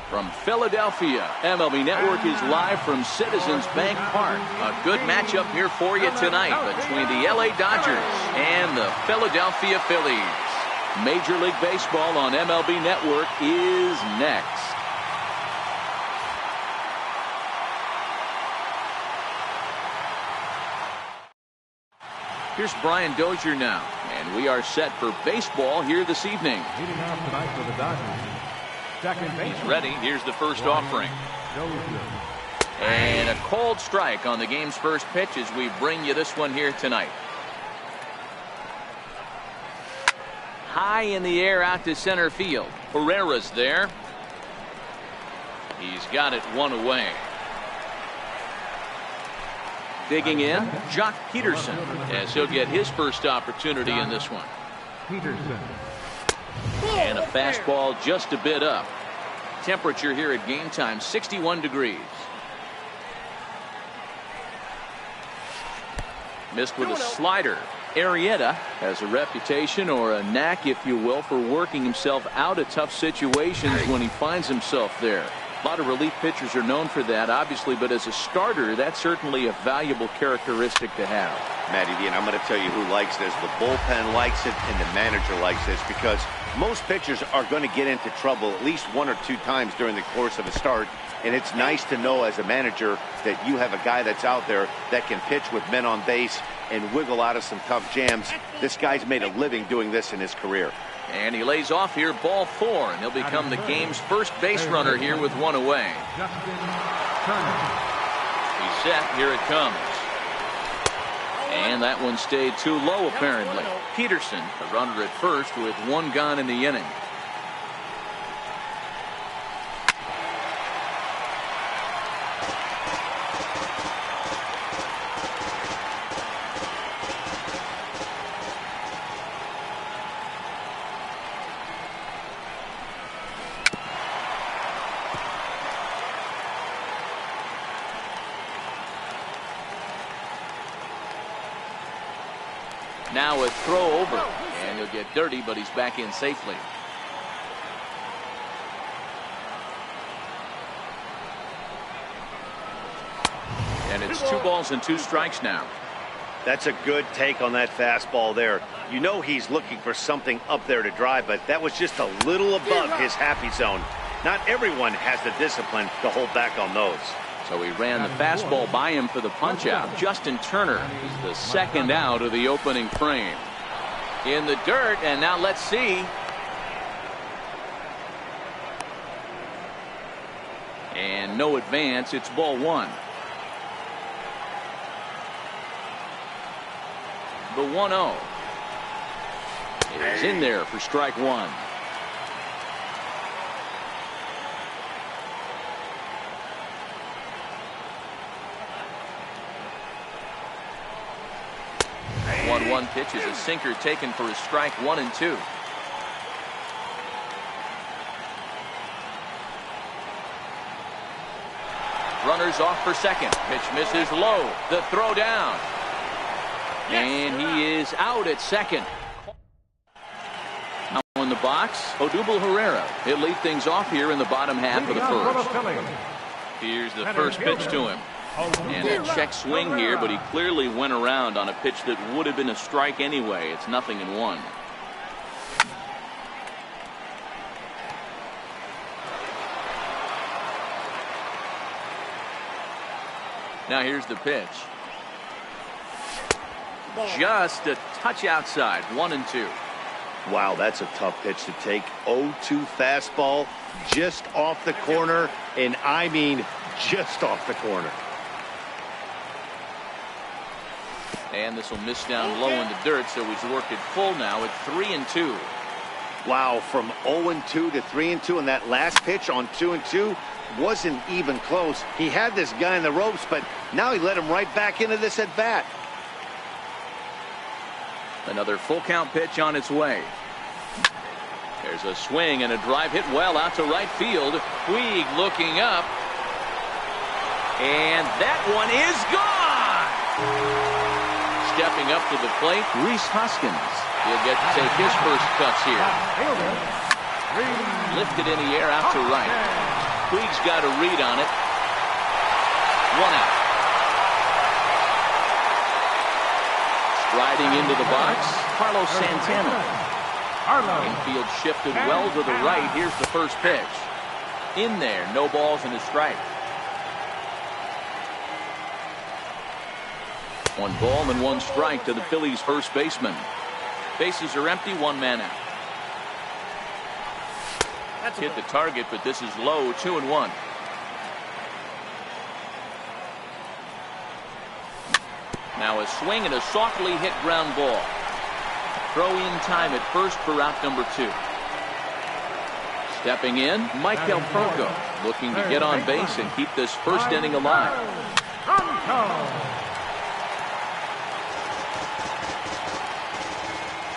From Philadelphia, MLB Network is live from Citizens Bank Park. A good matchup here for you tonight between the LA Dodgers and the Philadelphia Phillies. Major League Baseball on MLB Network is next. Here's Brian Dozier now, and we are set for baseball here this evening. Leading off tonight for the Dodgers. He's ready. Here's the first offering. And a cold strike on the game's first pitch as we bring you this one here tonight. High in the air out to center field. Herrera's there. He's got it one away. Digging in, Jock Peterson, as he'll get his first opportunity in this one. Peterson. And a fastball just a bit up. Temperature here at game time, 61 degrees. Missed with a slider. Arrieta has a reputation, or a knack if you will, for working himself out of tough situations when he finds himself there. A lot of relief pitchers are known for that, obviously, but as a starter, that's certainly a valuable characteristic to have. Matty D, and I'm going to tell you who likes this. The bullpen likes it, and the manager likes this, because most pitchers are going to get into trouble at least one or two times during the course of a start, and it's nice to know as a manager that you have a guy that's out there that can pitch with men on base and wiggle out of some tough jams. This guy's made a living doing this in his career. And he lays off here, ball 4, and he'll become the game's first base runner here with one away. He's set, here it comes. And that one stayed too low apparently. Peterson, the runner at first with one gone in the inning. Now a throw over, and he'll get dirty, but he's back in safely. And it's 2 balls and 2 strikes now. That's a good take on that fastball there. You know he's looking for something up there to drive, but that was just a little above his happy zone. Not everyone has the discipline to hold back on those. So he ran the fastball by him for the punch-out. Justin Turner is the second out of the opening frame. In the dirt, and now let's see. And no advance. It's ball 1. The 1-0 is in there for strike 1. One pitch is a sinker taken for a strike 1 and 2. Runners off for second. Pitch misses low. The throw down. And he is out at second. Now in the box, Odubel Herrera. He'll lead things off here in the bottom half of the first. Here's the first pitch to him. And a check swing here, but he clearly went around on a pitch that would have been a strike anyway. It's 0-1. Now here's the pitch. Just a touch outside, 1-2. Wow, that's a tough pitch to take. 0-2 fastball, just off the corner, and I mean just off the corner. And this will miss down low in the dirt, so he's worked it full now at 3-2. Wow, from 0-2 to 3-2, and that last pitch on 2-2 wasn't even close. He had this guy in the ropes, but now he let him right back into this at bat. Another full count pitch on its way. There's a swing and a drive hit well out to right field. Puig looking up, and that one is gone. Stepping up to the plate, Rhys Hoskins. He'll get to take his first cuts here. Lifted in the air out to right. Puig's got a read on it. 1 out. Striding into the box, Carlos Santana. Infield shifted well to the right. Here's the first pitch. In there, no balls and a strike. 1 ball and 1 strike to the Phillies' first baseman. Bases are empty, 1 man out. Hit the target, but this is low, 2-1. Now a swing and a softly hit ground ball. Throw in time at first for out number 2. Stepping in, Michael Franco, looking to get on base and keep this first inning alive.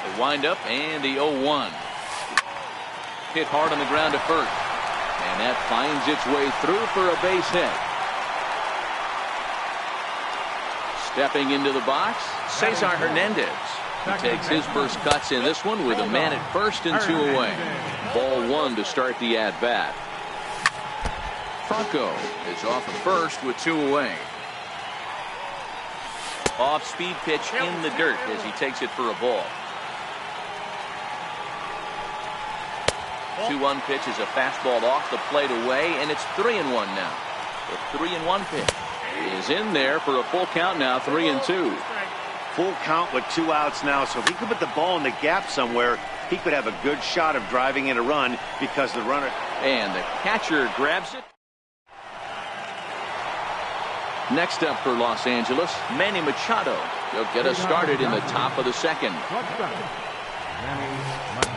They wind up and the 0-1. Hit hard on the ground to first. And that finds its way through for a base hit. Stepping into the box, Cesar Hernandez. He takes his first cuts in this one with a man at first and 2 away. Ball 1 to start the at-bat. Franco is off at first with 2 away. Off-speed pitch in the dirt as he takes it for a ball. 2-1 pitch is a fastball off the plate away, and it's 3-1 now. The 3-1 pitch is in there for a full count now, 3-2. Full count with 2 outs now, so if he could put the ball in the gap somewhere, he could have a good shot of driving in a run because the runner. And the catcher grabs it. Next up for Los Angeles, Manny Machado. He'll get us started in the top of the second.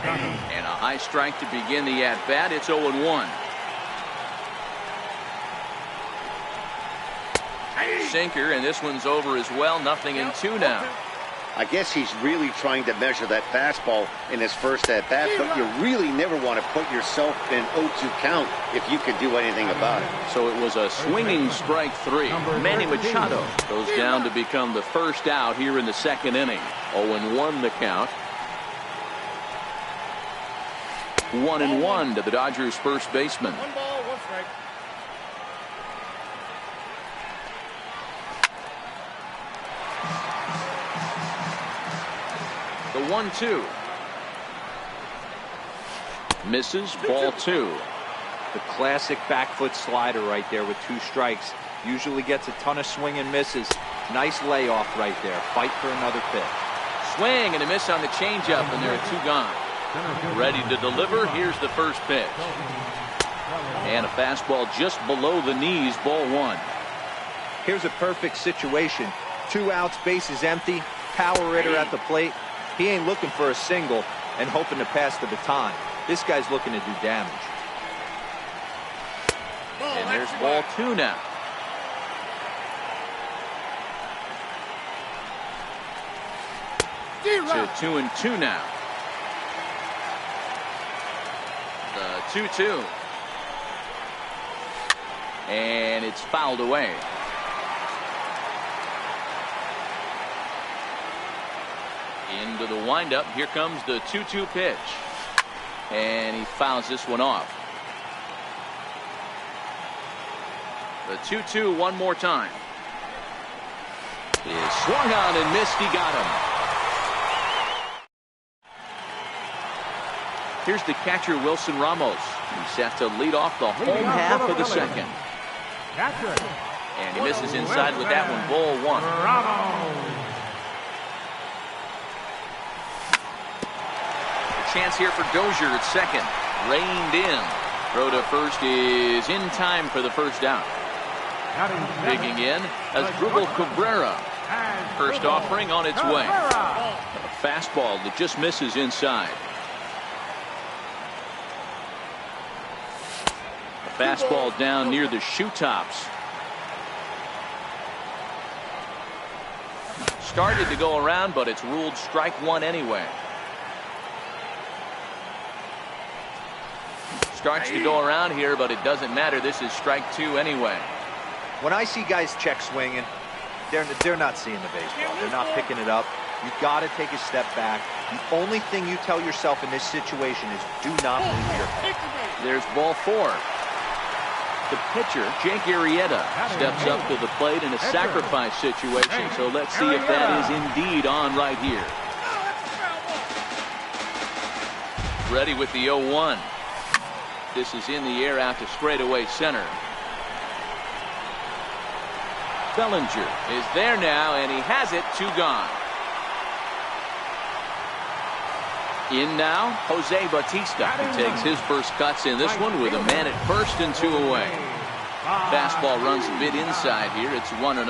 And a high strike to begin the at-bat. It's 0-1. Sinker, and this one's over as well. 0-2 now. I guess he's really trying to measure that fastball in his first at-bat, but you really never want to put yourself in 0-2 count if you could do anything about it. So it was a swinging strike 3. Manny Machado goes down to become the first out here in the second inning. 0-1 the count. 1-1 to the Dodgers' first baseman. 1 ball, 1 strike. The 1-2. Misses, ball 2. The classic back foot slider right there with 2 strikes. Usually gets a ton of swing and misses. Nice layoff right there. Fight for another pitch. Swing and a miss on the changeup, and there are 2 gone. Ready to deliver. Here's the first pitch. And a fastball just below the knees, ball 1. Here's a perfect situation. 2 outs, bases empty. Power hitter at the plate. He ain't looking for a single and hoping to pass the baton. This guy's looking to do damage. And there's ball 2 now. To 2-2 now. The 2-2. And it's fouled away. Into the windup. Here comes the 2-2 pitch. And he fouls this one off. The 2-2 one more time. Is swung on and missed. He got him. Here's the catcher, Wilson Ramos. He's set to lead off the home half of the second. And he misses inside with that one. Ball 1. A chance here for Dozier at second. Reined in. Throw to first is in time for the first down. Digging in as Drupal Cabrera. First offering on its way. A fastball that just misses inside. A fastball down near the shoe tops. Started to go around, but it's ruled strike 1 anyway. Starts to go around here, but it doesn't matter. This is strike 2 anyway. When I see guys check swinging, they're not seeing the baseball. They're not picking it up. You got to take a step back. The only thing you tell yourself in this situation is do not move your head. There's ball 4. the pitcher, Jake Arrieta, steps up to the plate in a sacrifice situation. So let's see if that is indeed on right here. Ready with the 0-1. This is in the air out to straightaway center. Bellinger is there now, and he has it. 2 gone. In now, Jose Bautista, who takes his first cuts in this one with a man at first and 2 away. Fastball runs a bit inside here. It's 1-0.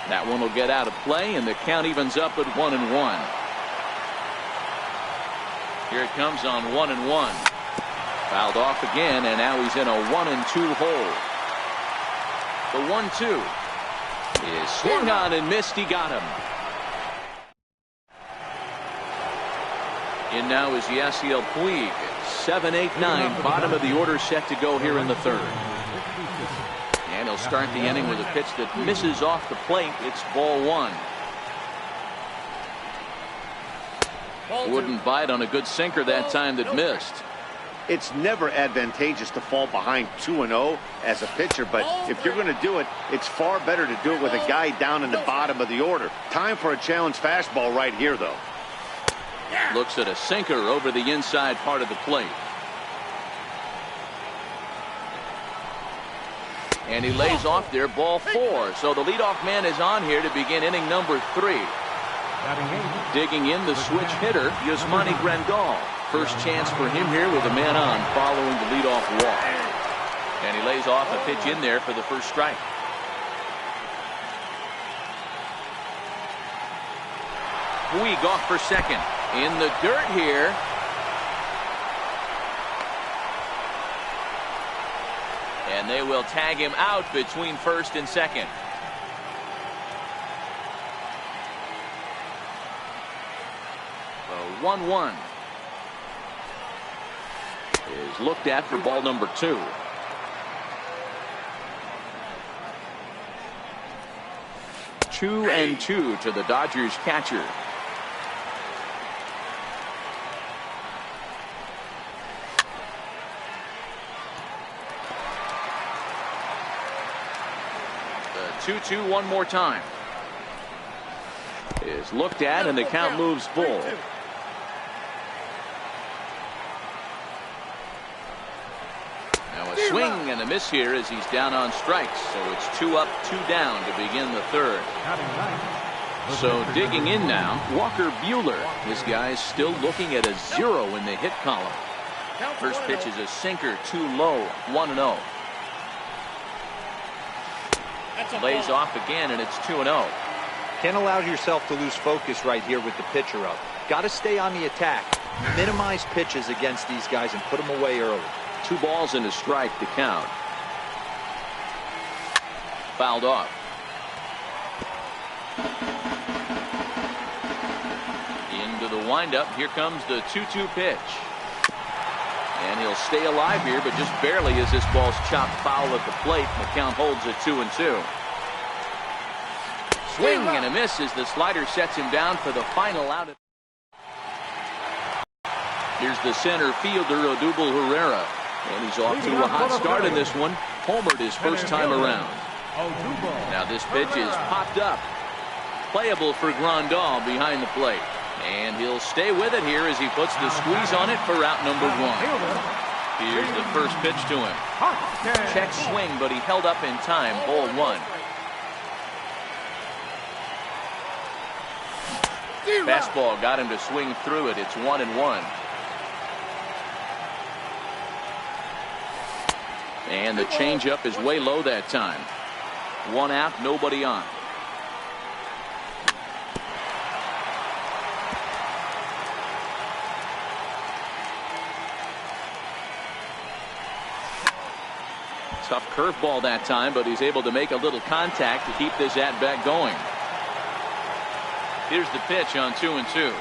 That one will get out of play, and the count evens up at 1-1. Here it comes on 1-1. Fouled off again, and now he's in a 1-2 hole. The 1-2 is swung on and missed. He got him. In now is Yasiel Puig. 7-8-9. Bottom of the order set to go here in the third. And he'll start the inning with a pitch that misses off the plate. It's ball 1. Wouldn't bite on a good sinker that time that missed. It's never advantageous to fall behind 2-0 as a pitcher, but if you're going to do it, it's far better to do it with a guy down in the bottom of the order. Time for a challenge fastball right here, though. Looks at a sinker over the inside part of the plate. And he lays off there, ball 4. So the leadoff man is on here to begin inning number 3. Digging in the switch hitter, Yasmani Grandal. First chance for him here with a man on following the leadoff walk. And he lays off a pitch in there for the first strike. Puig off for second. In the dirt here. And they will tag him out between first and second. The 1-1 is looked at for ball number 2. Two and 2 to the Dodgers catcher. The 2-2 one more time. Is looked at, and the count moves full. Now a swing and a miss here as he's down on strikes. So it's 2 up, 2 down to begin the third. So digging in now, Walker Buehler. This guy's still looking at a 0 in the hit column. First pitch is a sinker, too low. 1-0. Lays off again, and it's 2-0. Can't allow yourself to lose focus right here with the pitcher up. Got to stay on the attack. Minimize pitches against these guys and put them away early. 2 balls and a strike to count. Fouled off. Into the windup. Here comes the 2-2 pitch. And he'll stay alive here, but just barely as this ball's chopped foul at the plate. The count holds at 2-2. Swing and a miss as the slider sets him down for the final out. Here's the center fielder, Odubel Herrera. And he's off to a hot start in this one. Homered his first time around. Now this pitch is popped up. Playable for Grandal behind the plate. And he'll stay with it here as he puts the squeeze on it for out number 1. Here's the first pitch to him. Check swing, but he held up in time. Ball 1. Fastball got him to swing through it. It's 1-1. And the changeup is way low that time. 1 out, nobody on. Tough curveball that time, but he's able to make a little contact to keep this at-bat going. Here's the pitch on 2-2.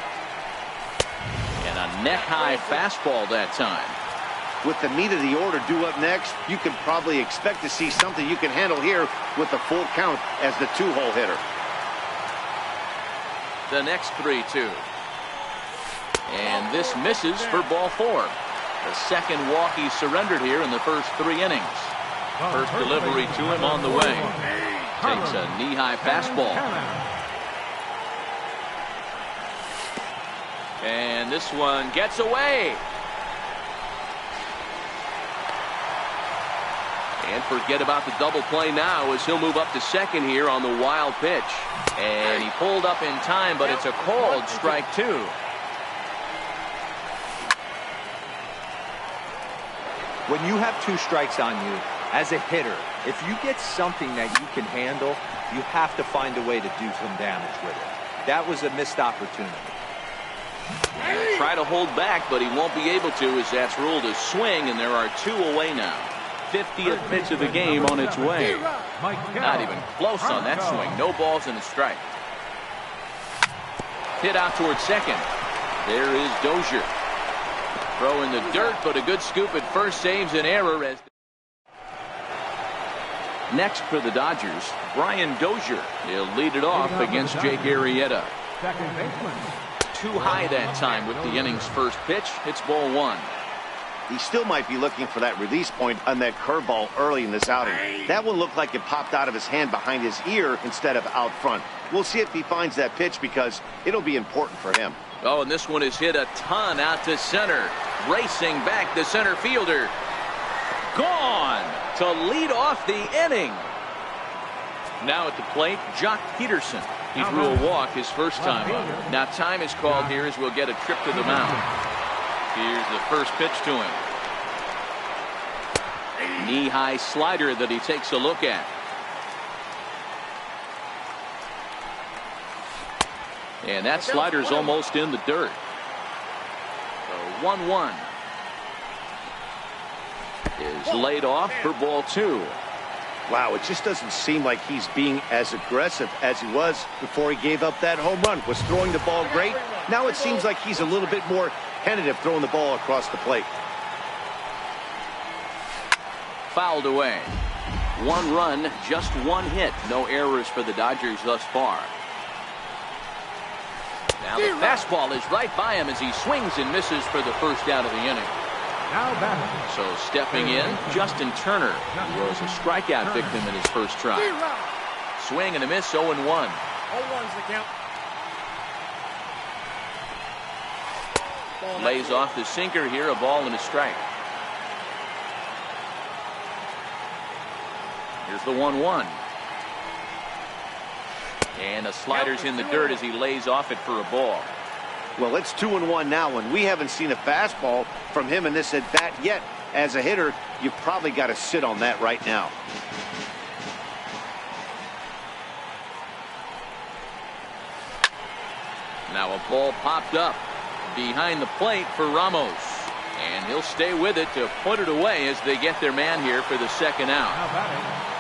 And a neck-high fastball that time. With the meat of the order due up next, you can probably expect to see something you can handle here with the full count as the 2-hole hitter. The next 3-2. And this misses for ball 4. The second walk he surrendered here in the first 3 innings. First delivery to him on the way. Takes a knee-high fastball. And this one gets away. And forget about the double play now as he'll move up to second here on the wild pitch. And he pulled up in time, but it's a called strike 2. When you have 2 strikes on you, as a hitter, if you get something that you can handle, you have to find a way to do some damage with it. That was a missed opportunity. Try to hold back, but he won't be able to as that's ruled a swing, and there are 2 away now. 50th pitch of the game on its way. Not even close on that swing. No balls and a strike. Hit out towards second. There is Dozier. Throw in the dirt, but a good scoop at first saves an error. As next for the Dodgers, Brian Dozier. He'll lead it off against Jake Arrieta. Second baseman. Too high that time with the inning's first pitch. It's ball 1. He still might be looking for that release point on that curveball early in this outing. That one looked like it popped out of his hand behind his ear instead of out front. We'll see if he finds that pitch because it'll be important for him. Oh, and this one is hit a ton out to center. Racing back the center fielder. Gone to lead off the inning. Now at the plate, Jock Peterson. He threw a walk his first time up. Now time is called here as we'll get a trip to the mound. Here's the first pitch to him. Knee-high slider that he takes a look at. And that slider's almost in the dirt. So 1-1 is laid off for ball 2. Wow, it just doesn't seem like he's being as aggressive as he was before he gave up that home run. Was throwing the ball great. Now it seems like he's a little bit more tentative throwing the ball across the plate. Fouled away. 1 run, just 1 hit. No errors for the Dodgers thus far. Now the fastball is right by him as he swings and misses for the first out of the inning. Now batting. So stepping in, Justin Turner. He was a strikeout victim in his first try. Swing and a miss, 0-1. 0-1's the count. Lays off the sinker here, a ball and a strike. Here's the 1-1. And the slider's in the dirt as he lays off it for a ball. Well, it's 2-1 now, and we haven't seen a fastball from him in this at bat yet. As a hitter, you've probably got to sit on that right now. Now a ball popped up behind the plate for Ramos. And he'll stay with it to put it away as they get their man here for the second out. Now batting.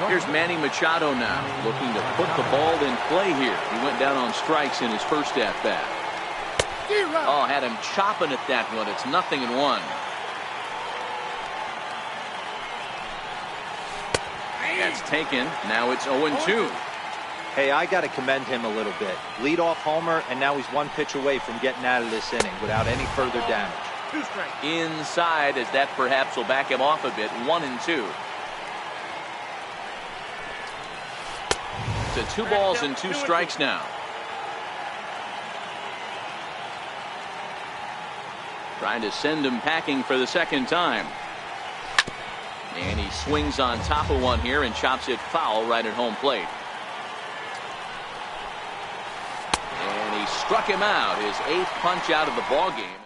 Here's Manny Machado now, looking to put the ball in play here. He went down on strikes in his first at-bat. Oh, had him chopping at that one. It's 0-1. That's taken. Now it's 0-2. Hey, I got to commend him a little bit. Leadoff homer, and now he's 1 pitch away from getting out of this inning without any further damage. 2 strikes. Inside, as that perhaps will back him off a bit. 1-2. To 2 balls and 2 strikes now. Trying to send him packing for the second time. And he swings on top of one here and chops it foul right at home plate. And he struck him out, his 8th punch out of the ball game.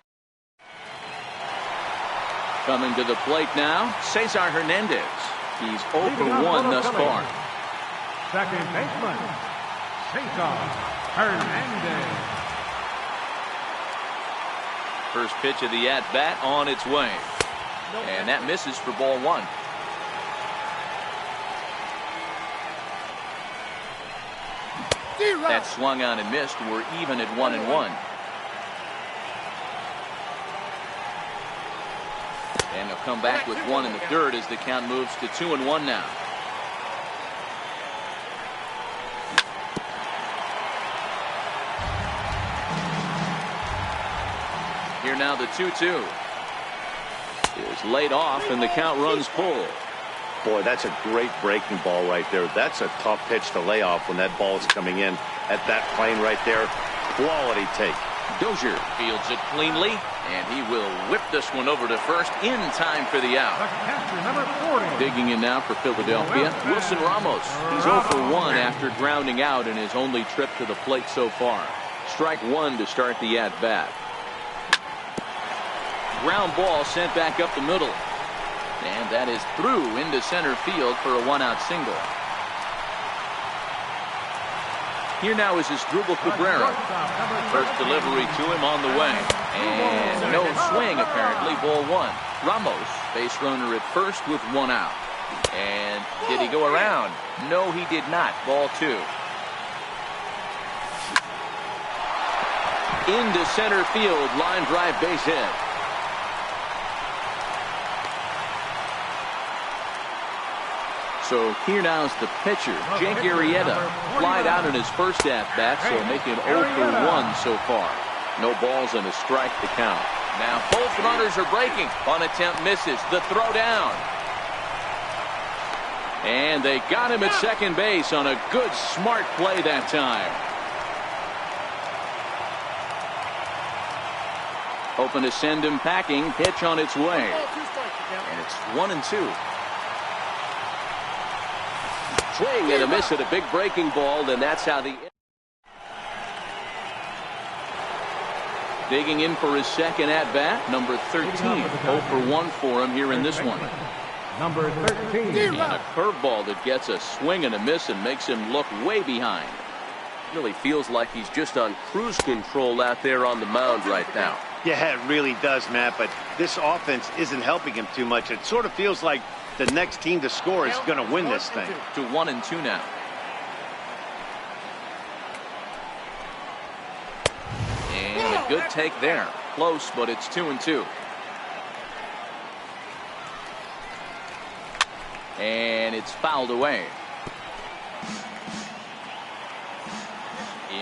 Coming to the plate now, Cesar Hernandez. He's 0 for 1 thus far. Second baseman, Cesar Hernandez. First pitch of the at-bat on its way. And that misses for ball 1. That swung on and missed. We're even at 1-1. And they'll come back with 1 in the third as the count moves to 2-1 now. Here now the 2-2. is laid off, and the count runs full. Boy, that's a great breaking ball right there. That's a tough pitch to lay off when that ball is coming in at that plane right there. Quality take. Dozier fields it cleanly, and he will whip this one over to first in time for the out. The catcher, number 40. Digging in now for Philadelphia, Wilson Ramos. He's 0 for 1 after grounding out in his only trip to the plate so far. Strike one to start the at-bat. Ground ball sent back up the middle. And that is through into center field for a one-out single. Here now is Asdrubal Cabrera. First delivery to him on the way. And no swing, apparently. Ball one. Ramos, base runner at first with one out. And did he go around? No, he did not. Ball two. Into center field. Line drive, base hit. So here now is the pitcher, Jake Arrieta. Flied out in his first at-bat, so making 0 for 1 so far. No balls and a strike to count. Now both runners are breaking. On attempt misses. The throw down. And they got him at second base on a good, smart play that time. Hoping to send him packing. Pitch on its way. And it's 1-2. Swing and a miss at a big breaking ball, and that's how the... Digging in for his second at-bat, number 13. 0 for 1 for him here in this one. Number 13. And a curveball that gets a swing and a miss and makes him look way behind. Really feels like he's just on cruise control out there on the mound right now. Yeah, it really does, Matt, but this offense isn't helping him too much. It sort of feels like the next team to score is going to win this thing. To 1-2 now. And a good take there. Close, but it's 2-2. And it's fouled away.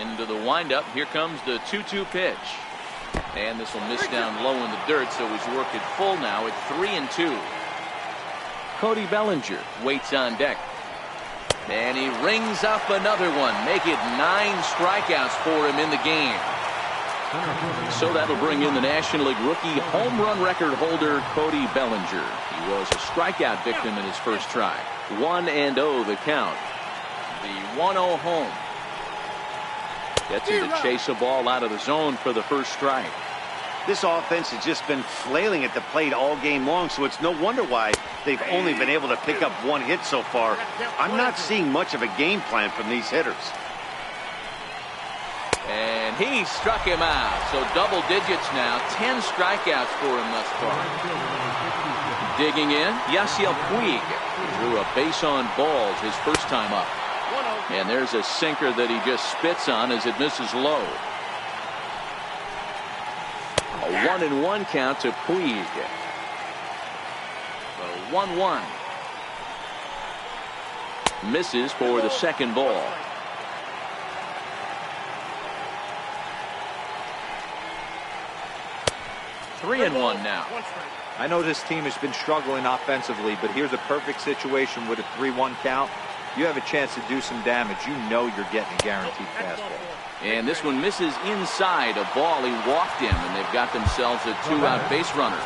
Into the windup. Here comes the 2-2 pitch. And this will miss down low in the dirt, so he's worked it full now at 3-2. Cody Bellinger waits on deck. And he rings up another one. Make it 9 strikeouts for him in the game. So that'll bring in the National League rookie home run record holder Cody Bellinger. He was a strikeout victim in his first try. 1-0 the count. The 1-0 home. Gets him to chase a ball out of the zone for the first strike. This offense has just been flailing at the plate all game long, so it's no wonder why they've only been able to pick up 1 hit so far. I'm not seeing much of a game plan from these hitters. And he struck him out. So double digits now. 10 strikeouts for him thus far. Digging in, Yasiel Puig drew a base on balls his first time up. And there's a sinker that he just spits on as it misses low. A 1-1 count to Puig. The 1-1. Misses for the second ball. Three and one now. I know this team has been struggling offensively, but here's a perfect situation with a 3-1 count. You have a chance to do some damage. You know you're getting a guaranteed fastball. And this one misses inside a ball. He walked him, and they've got themselves a 2-out base runner.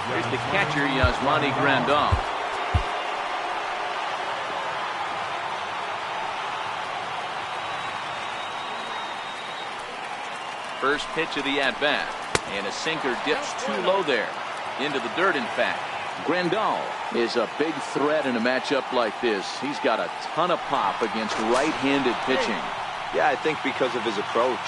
Here's the catcher, Yasmani Grandal. First pitch of the at-bat. And a sinker dips too low there. Into the dirt, in fact. Grandal is a big threat in a matchup like this. He's got a ton of pop against right-handed pitching. Yeah, I think because of his approach.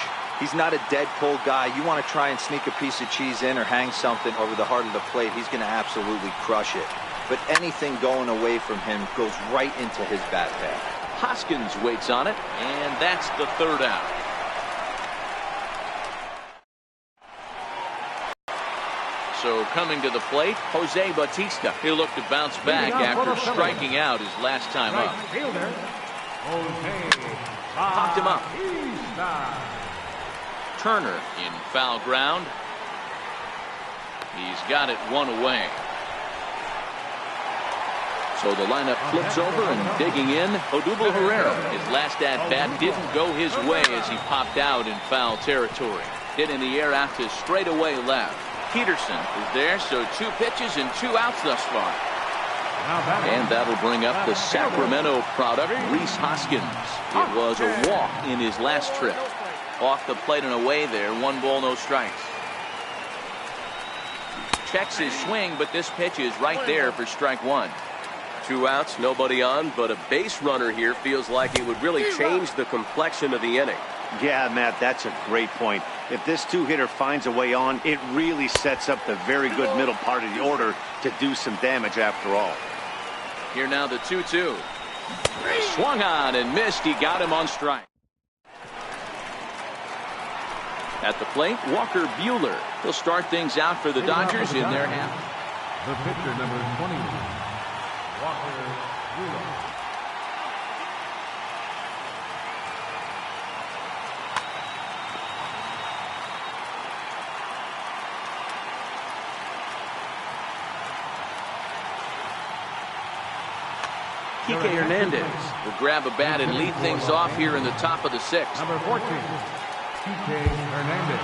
He's not a dead cold guy. You want to try and sneak a piece of cheese in or hang something over the heart of the plate, he's going to absolutely crush it. But anything going away from him goes right into his bat path. Hoskins waits on it, and that's the third out. So coming to the plate, Jose Bautista. He'll look to bounce back after striking out his last time up. Popped him up. Turner in foul ground. He's got it one away. So the lineup flips over and digging in, Odubel Herrera. His last at-bat didn't go his way as he popped out in foul territory. Hit in the air out to straightaway left. Peterson is there, so 2 pitches and 2 outs thus far. And that'll bring up the Sacramento product, Rhys Hoskins. It was a walk in his last trip. Off the plate and away there, 1 ball, no strikes. Checks his swing, but this pitch is right there for strike 1. 2 outs, nobody on, but a base runner here feels like it would really change the complexion of the inning. Yeah, Matt, that's a great point. If this 2-hitter finds a way on, it really sets up the very good middle part of the order to do some damage after all. Here now the 2-2. Swung on and missed. He got him on strike. At the plate, Walker Buehler. He'll start things out for the Dodgers in their half. The pitcher, number 20, Walker Buehler. Kike Hernandez will grab a bat and lead things off here in the top of the 6th. Number 14, Kike Hernandez.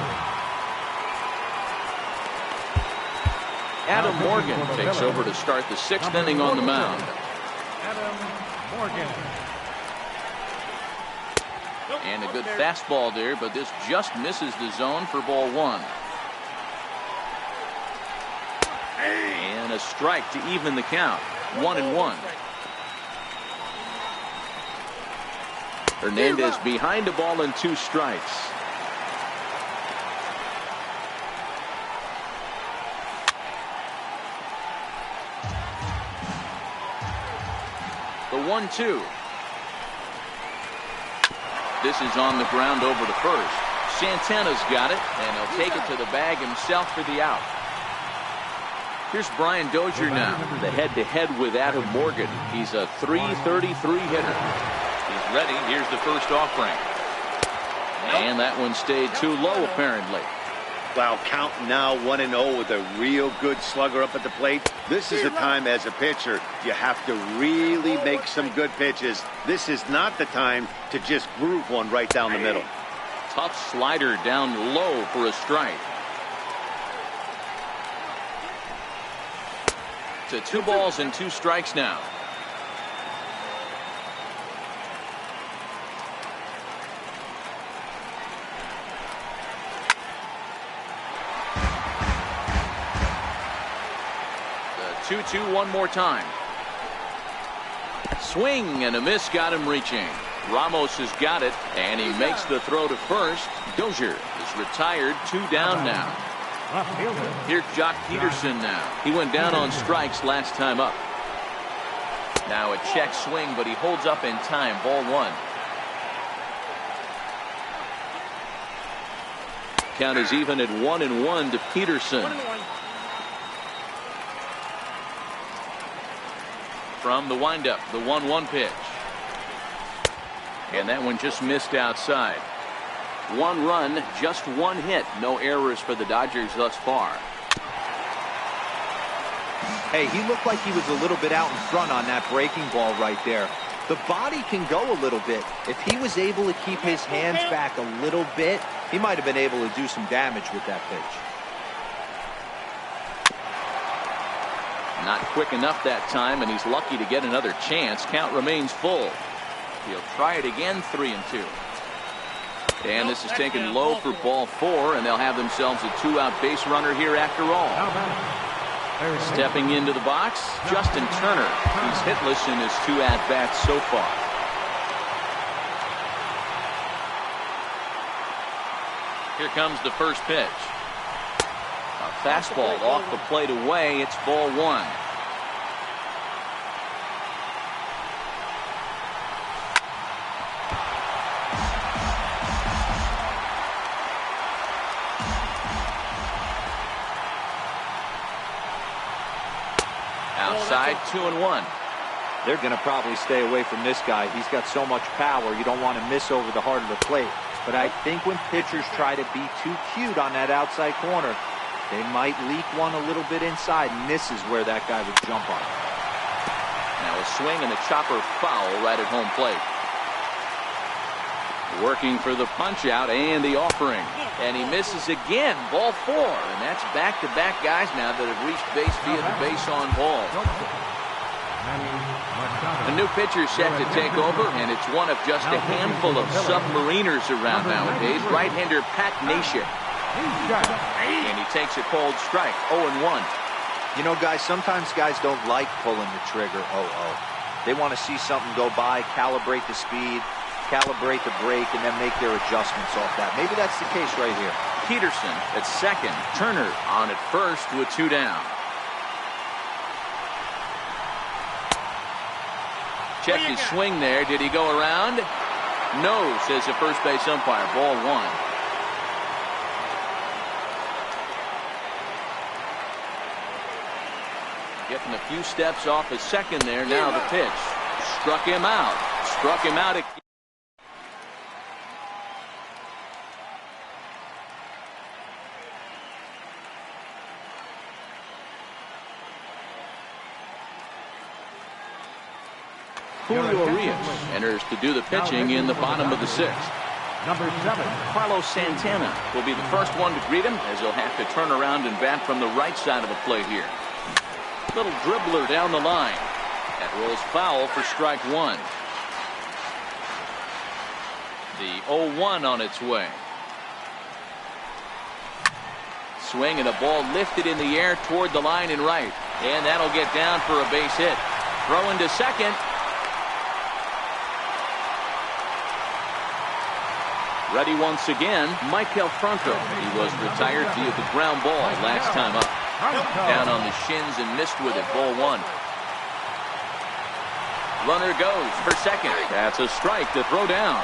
Adam Morgan takes over to start the 6th inning on the mound. Adam Morgan. And a good fastball there, but this just misses the zone for ball 1. And a strike to even the count. 1-1. Hernandez behind a ball and 2 strikes. The 1-2. This is on the ground over to first. Santana's got it, and he'll take it to the bag himself for the out. Here's Brian Dozier now, the head-to-head with Adam Morgan. He's a .333 hitter. He's ready. Here's the first offering. And that one stayed too low, apparently. Wow, count now 1-0 with a real good slugger up at the plate. This is the time as a pitcher you have to really make some good pitches. This is not the time to just groove one right down the middle. Tough slider down low for a strike. To 2 balls and 2 strikes now. The 2-2 one more time. Swing and a miss got him reaching. Ramos has got it, and he makes the throw to first. Dozier is retired, 2 down now. Here's Jock Peterson now. He went down on strikes last time up. Now a check swing, but he holds up in time. Ball 1. Count is even at 1-1 to Peterson. From the windup, the 1-1 pitch. And that one just missed outside. 1 run, just 1 hit. No errors for the Dodgers thus far. Hey, he looked like he was a little bit out in front on that breaking ball right there. The body can go a little bit. If he was able to keep his hands back a little bit, he might have been able to do some damage with that pitch. Not quick enough that time, and he's lucky to get another chance. Count remains full. He'll try it again, 3-2. And this is taken low for ball 4, and they'll have themselves a 2-out base runner here after all. Stepping into the box, Justin Turner. He's hitless in his 2 at-bats so far. Here comes the first pitch. A fastball off the plate away. It's ball 1. Outside, 2-1. They're going to probably stay away from this guy. He's got so much power. You don't want to miss over the heart of the plate. But I think when pitchers try to be too cute on that outside corner, They might leak one a little bit inside, and this is where that guy would jump on. Now a swing and a chopper foul right at home plate. Working for the punch out and the offering. And he misses again. Ball 4. And that's back-to-back guys now that have reached base via the base on ball. A new pitcher set to take over, and it's one of just a handful of submariners around nowadays. Right-hander Pat Neshek. And he takes a cold strike. 0-1. You know, guys, sometimes guys don't like pulling the trigger 0-0. They want to see something go by, calibrate the speed, calibrate the break, and then make their adjustments off that. Maybe that's the case right here. Peterson at second. Turner on at first with 2 down. Check his swing there. Did he go around? No, says the first base umpire. Ball 1. Getting a few steps off his second there. Now the pitch. Struck him out. Struck him out again. Julio Urias enters to do the pitching in the bottom of the 6th. Number 7. Carlos Santana will be the first one to greet him, as he'll have to turn around and bat from the right side of the plate here. Little dribbler down the line. That rolls foul for strike 1. The 0-1 on its way. Swing and a ball lifted in the air toward the line and right. And that'll get down for a base hit. Throw into second. Ready once again, Michael Franco. He was retired via the ground ball last time up. Down on the shins and missed with it. Ball 1. Runner goes for second. That's a strike to throw down.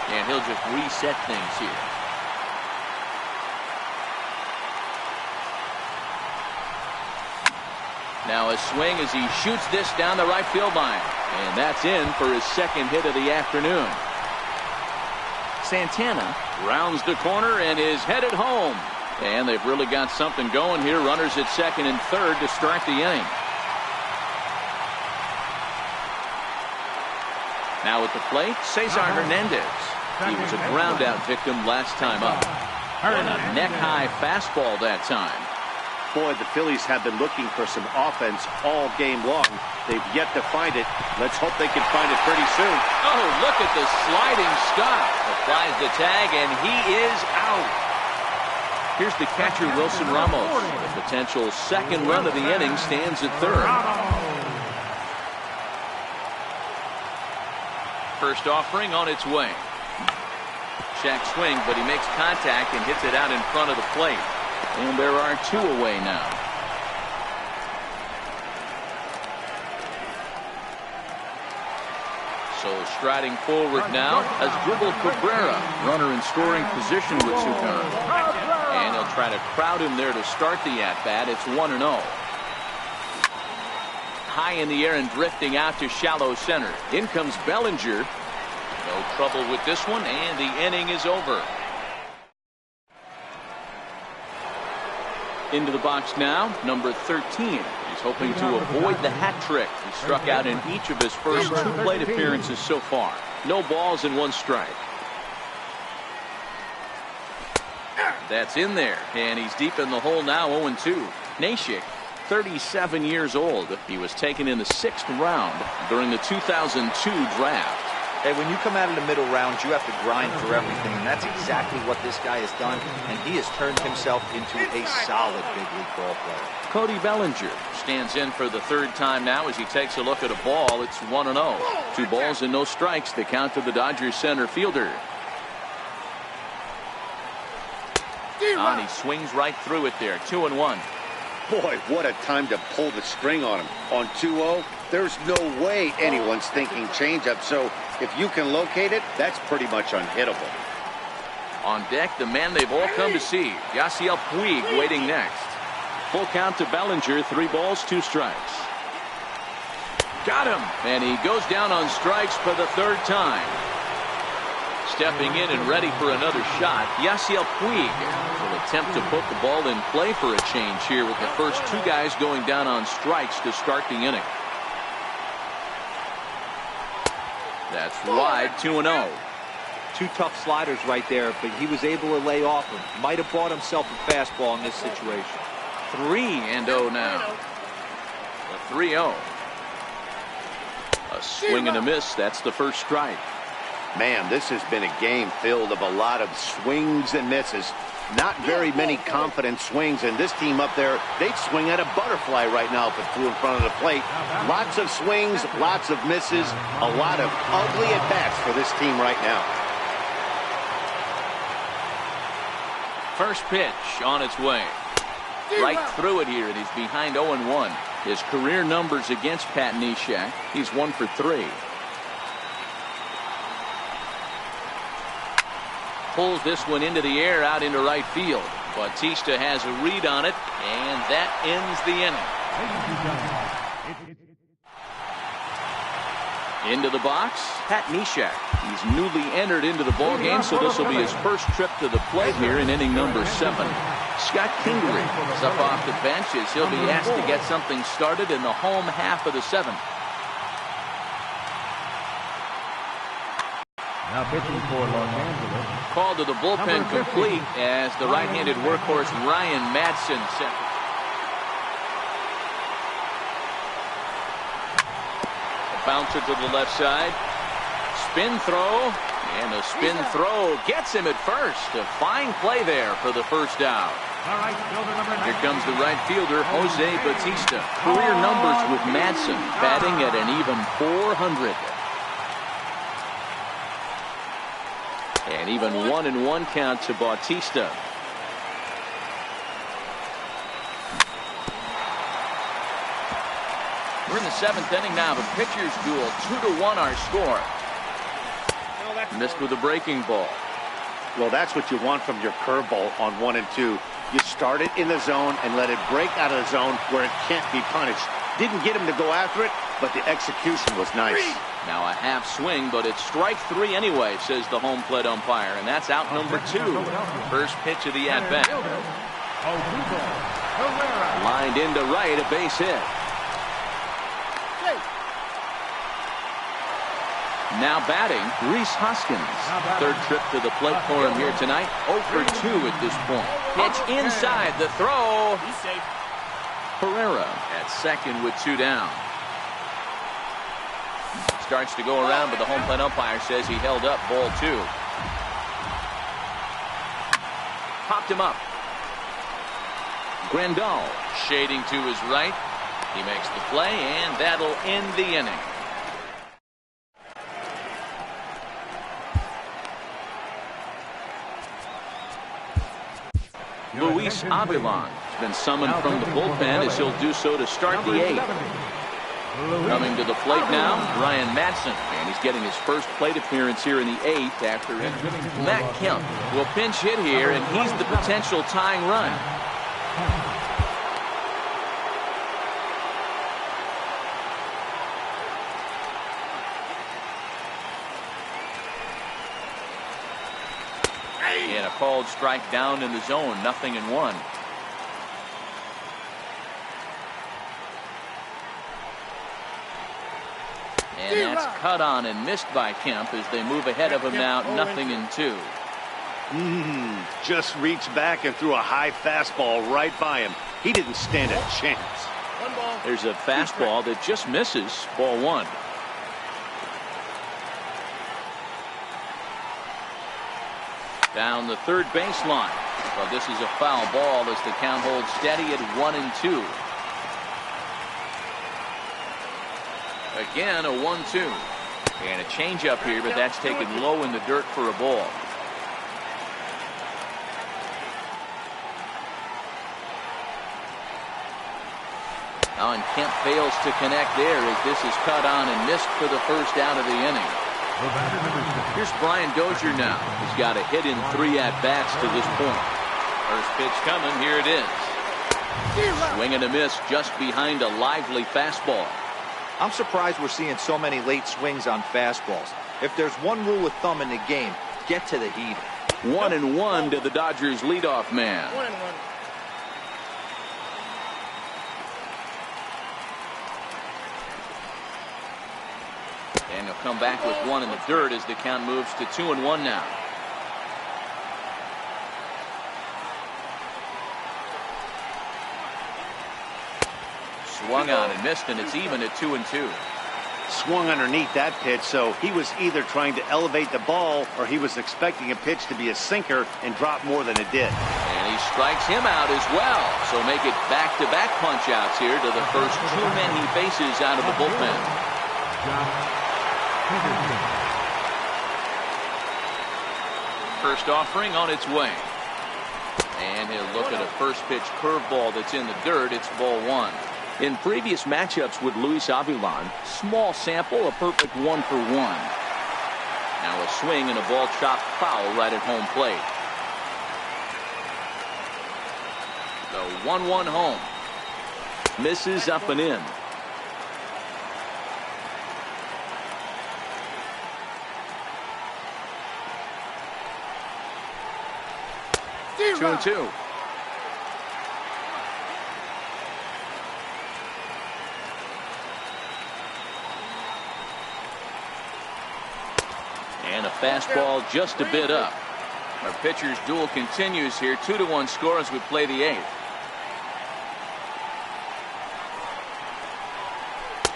And he'll just reset things here. Now a swing as he shoots this down the right field line. And that's in for his second hit of the afternoon. Santana rounds the corner and is headed home. And they've really got something going here. Runners at second and third to start the inning. Now at the plate, Cesar Hernandez. He was a ground out victim last time up. And a neck-high fastball that time. Boy, the Phillies have been looking for some offense all game long. They've yet to find it. Let's hope they can find it pretty soon. Oh, look at the sliding stop. Applies the tag, and he is out. Here's the catcher, Wilson Ramos. The potential second run of the inning stands at third. First offering on its way. Shack swing, but he makes contact and hits it out in front of the plate. And there are 2 away now. So striding forward now as Dribble Cabrera, runner in scoring position with 2 guns. And he'll try to crowd him there to start the at-bat. It's 1-0. High in the air and drifting out to shallow center. In comes Bellinger. No trouble with this one, and the inning is over. Into the box now, number 13. He's hoping to avoid the hat trick. He struck out in each of his first 2 plate appearances so far. No balls and 1 strike. That's in there, and he's deep in the hole now, 0-2. Neshek, 37 years old. He was taken in the 6th round during the 2002 draft. Hey, when you come out of the middle rounds, you have to grind for everything, and that's exactly what this guy has done, and he has turned himself into a solid big league ball player. Cody Bellinger stands in for the 3rd time now as he takes a look at a ball. It's 1-0. 2 balls and no strikes. The count to the Dodgers center fielder. And he swings right through it there. 2-1. Boy, what a time to pull the string on him. On 2-0, there's no way anyone's thinking changeup. So if you can locate it, that's pretty much unhittable. On deck, the man they've all come to see, Yasiel Puig, waiting next. Full count to Bellinger, 3 balls, 2 strikes. Got him, and he goes down on strikes for the 3rd time. Stepping in and ready for another shot, Yasiel Puig will attempt to put the ball in play for a change here with the first two guys going down on strikes to start the inning. That's wide, 2-0. Two tough sliders right there, but he was able to lay off them. Might have bought himself a fastball in this situation. 3-0 now. The 3-0. A swing and a miss. That's the first strike. Man, this has been a game filled of a lot of swings and misses. Not very many confident swings, and this team up there, they'd swing at a butterfly right now if it flew in front of the plate. Lots of swings, lots of misses, a lot of ugly at-bats for this team right now. First pitch on its way. Right through it here, and he's behind 0-1. His career numbers against Pat Neshek, he's 1 for 3. Pulls this one into the air out into right field. Bautista has a read on it, and that ends the inning. Into the box, Pat Neshek. He's newly entered into the ballgame, so this will be his first trip to the plate here in inning number 7. Scott Kingery is up off the bench as he'll be asked to get something started in the home half of the 7th. Now pitching for Los Angeles. Call to the bullpen complete as the right-handed workhorse Ryan Madsen set. A bouncer to the left side. Spin throw. And a spin throw gets him at first. A fine play there for the first out. Here comes the right fielder, Jose Bautista. Career numbers with Madsen, batting at an even .400. And even 1-1 count to Bautista. We're in the 7th inning now. The pitchers duel, 2-1 our score. Missed with a breaking ball. Well, that's what you want from your curveball on 1 and 2. You start it in the zone and let it break out of the zone where it can't be punished. Didn't get him to go after it, but the execution was nice. Now a half swing, but it's strike 3 anyway, says the home plate umpire, and that's out number 2. First pitch of the at-bat. Lined into right, a base hit. Now batting, Rhys Hoskins. Third trip to the plate for him here tonight. 0 for 2 at this point. Pitch inside, the throw. He's safe. Pereira at second with 2 down. Starts to go around, but the home plate umpire says he held up ball 2. Popped him up. Grandal shading to his right. He makes the play, and that'll end the inning. Luis Avilan has been summoned from the bullpen as he'll do so to start the 8th. Coming to the plate now, Ryan Madsen, and he's getting his first plate appearance here in the 8th after Matt Kemp will pinch hit here, and he's the potential tying run. And a called strike down in the zone, 0-1. And that's cut on and missed by Kemp as they move ahead of him now, 0-2. Just reached back and threw a high fastball right by him. He didn't stand a chance. There's a fastball that just misses, ball 1. Down the third baseline. But this is a foul ball as the count holds steady at 1-2. Again, a 1-2. And a changeup here, but that's taken low in the dirt for a ball. Now, and Kemp fails to connect there as this is cut on and missed for the first out of the inning. Here's Brian Dozier now. He's got a hit in 3 at-bats to this point. First pitch coming. Here it is. Swing and a miss just behind a lively fastball. I'm surprised we're seeing so many late swings on fastballs. If there's one rule of thumb in the game, get to the heater. 1-1 to the Dodgers leadoff man. 1-1. And he'll come back with one in the dirt as the count moves to 2-1 now. Swung on and missed, and it's even at 2-2. Swung underneath that pitch, so he was either trying to elevate the ball or he was expecting a pitch to be a sinker and drop more than it did. And he strikes him out as well. So make it back-to-back punch-outs here to the first two men he faces out of the bullpen. First offering on its way. And he'll look at a first pitch curveball that's in the dirt. It's ball one. In previous matchups with Luis Avilan, small sample, a perfect 1-for-1. Now a swing and a ball chopped foul right at home plate. The 1-1 home. Misses up and in. Two and two. And a fastball just a bit up. Our pitcher's duel continues here. 2-1 score as we play the eighth.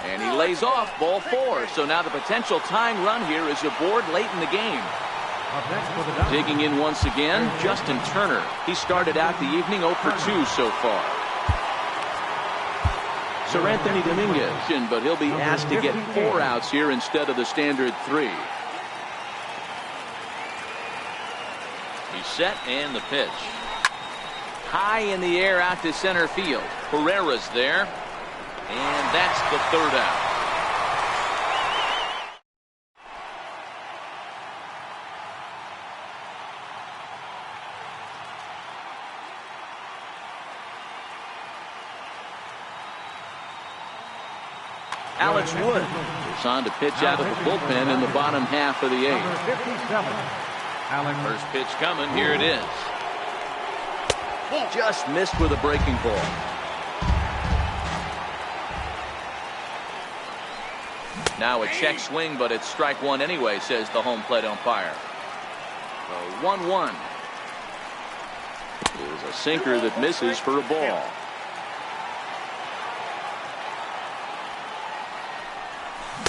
And he lays off ball four. So now the potential tying run here is aboard late in the game. Digging in once again, Justin Turner. He started out the evening 0 for 2 so far. Sir Anthony Dominguez, but he'll be asked to get 4 outs here instead of the standard 3. He's set and the pitch. High in the air out to center field. Herrera's there. And that's the third out. Alex Wood is on to pitch out of the bullpen in the bottom half of the eighth. First pitch coming. Here it is. Just missed with a breaking ball. Now a check swing, but it's strike one anyway, says the home plate umpire. The 1-1 is a sinker that misses for a ball.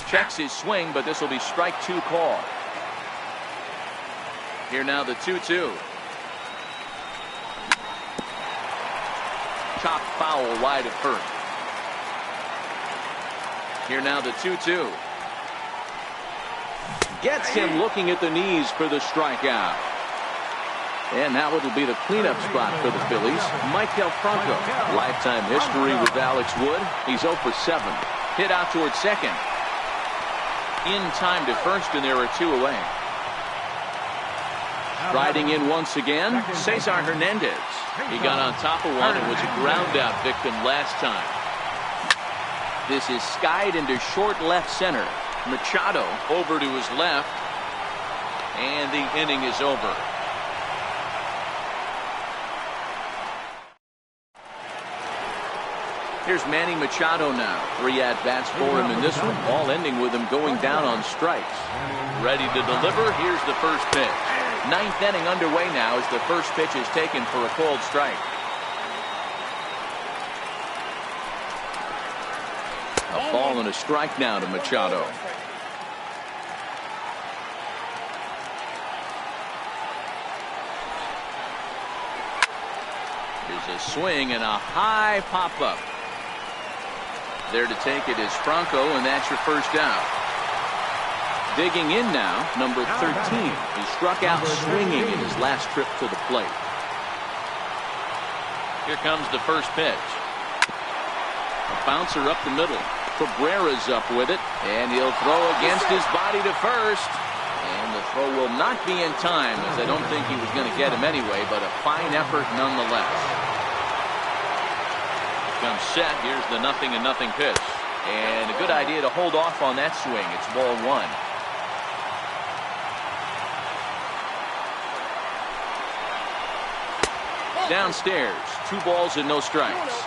Checks his swing, but this will be strike 2 call. Here now the 2-2. Chopped foul wide of first. Here now the 2-2. Gets him looking at the knees for the strikeout. And now it'll be the cleanup spot for the Phillies. Maikel Franco. Lifetime history with Alex Wood. He's 0 for 7. Hit out towards second. In time to first, and there are 2 away. Riding in once again, Cesar Hernandez. He got on top of one and was a ground out victim last time. This is skied into short left center. Machado over to his left. And the inning is over. Here's Manny Machado now. 3 at-bats for him in this one, all ending with him going down on strikes. Ready to deliver. Here's the first pitch. 9th inning underway now as the first pitch is taken for a called strike. A ball and a strike now to Machado. Here's a swing and a high pop-up. There to take it is Franco, and that's your first out. Digging in now, number 13. He struck out swinging in his last trip to the plate. Here comes the first pitch. A bouncer up the middle. Cabrera's up with it, and he'll throw against his body to first. And the throw will not be in time, as I don't think he was going to get him anyway, but a fine effort nonetheless. Comes set. Here's the 0-0 pitch. And a good idea to hold off on that swing. It's ball 1. Downstairs, 2 balls and no strikes.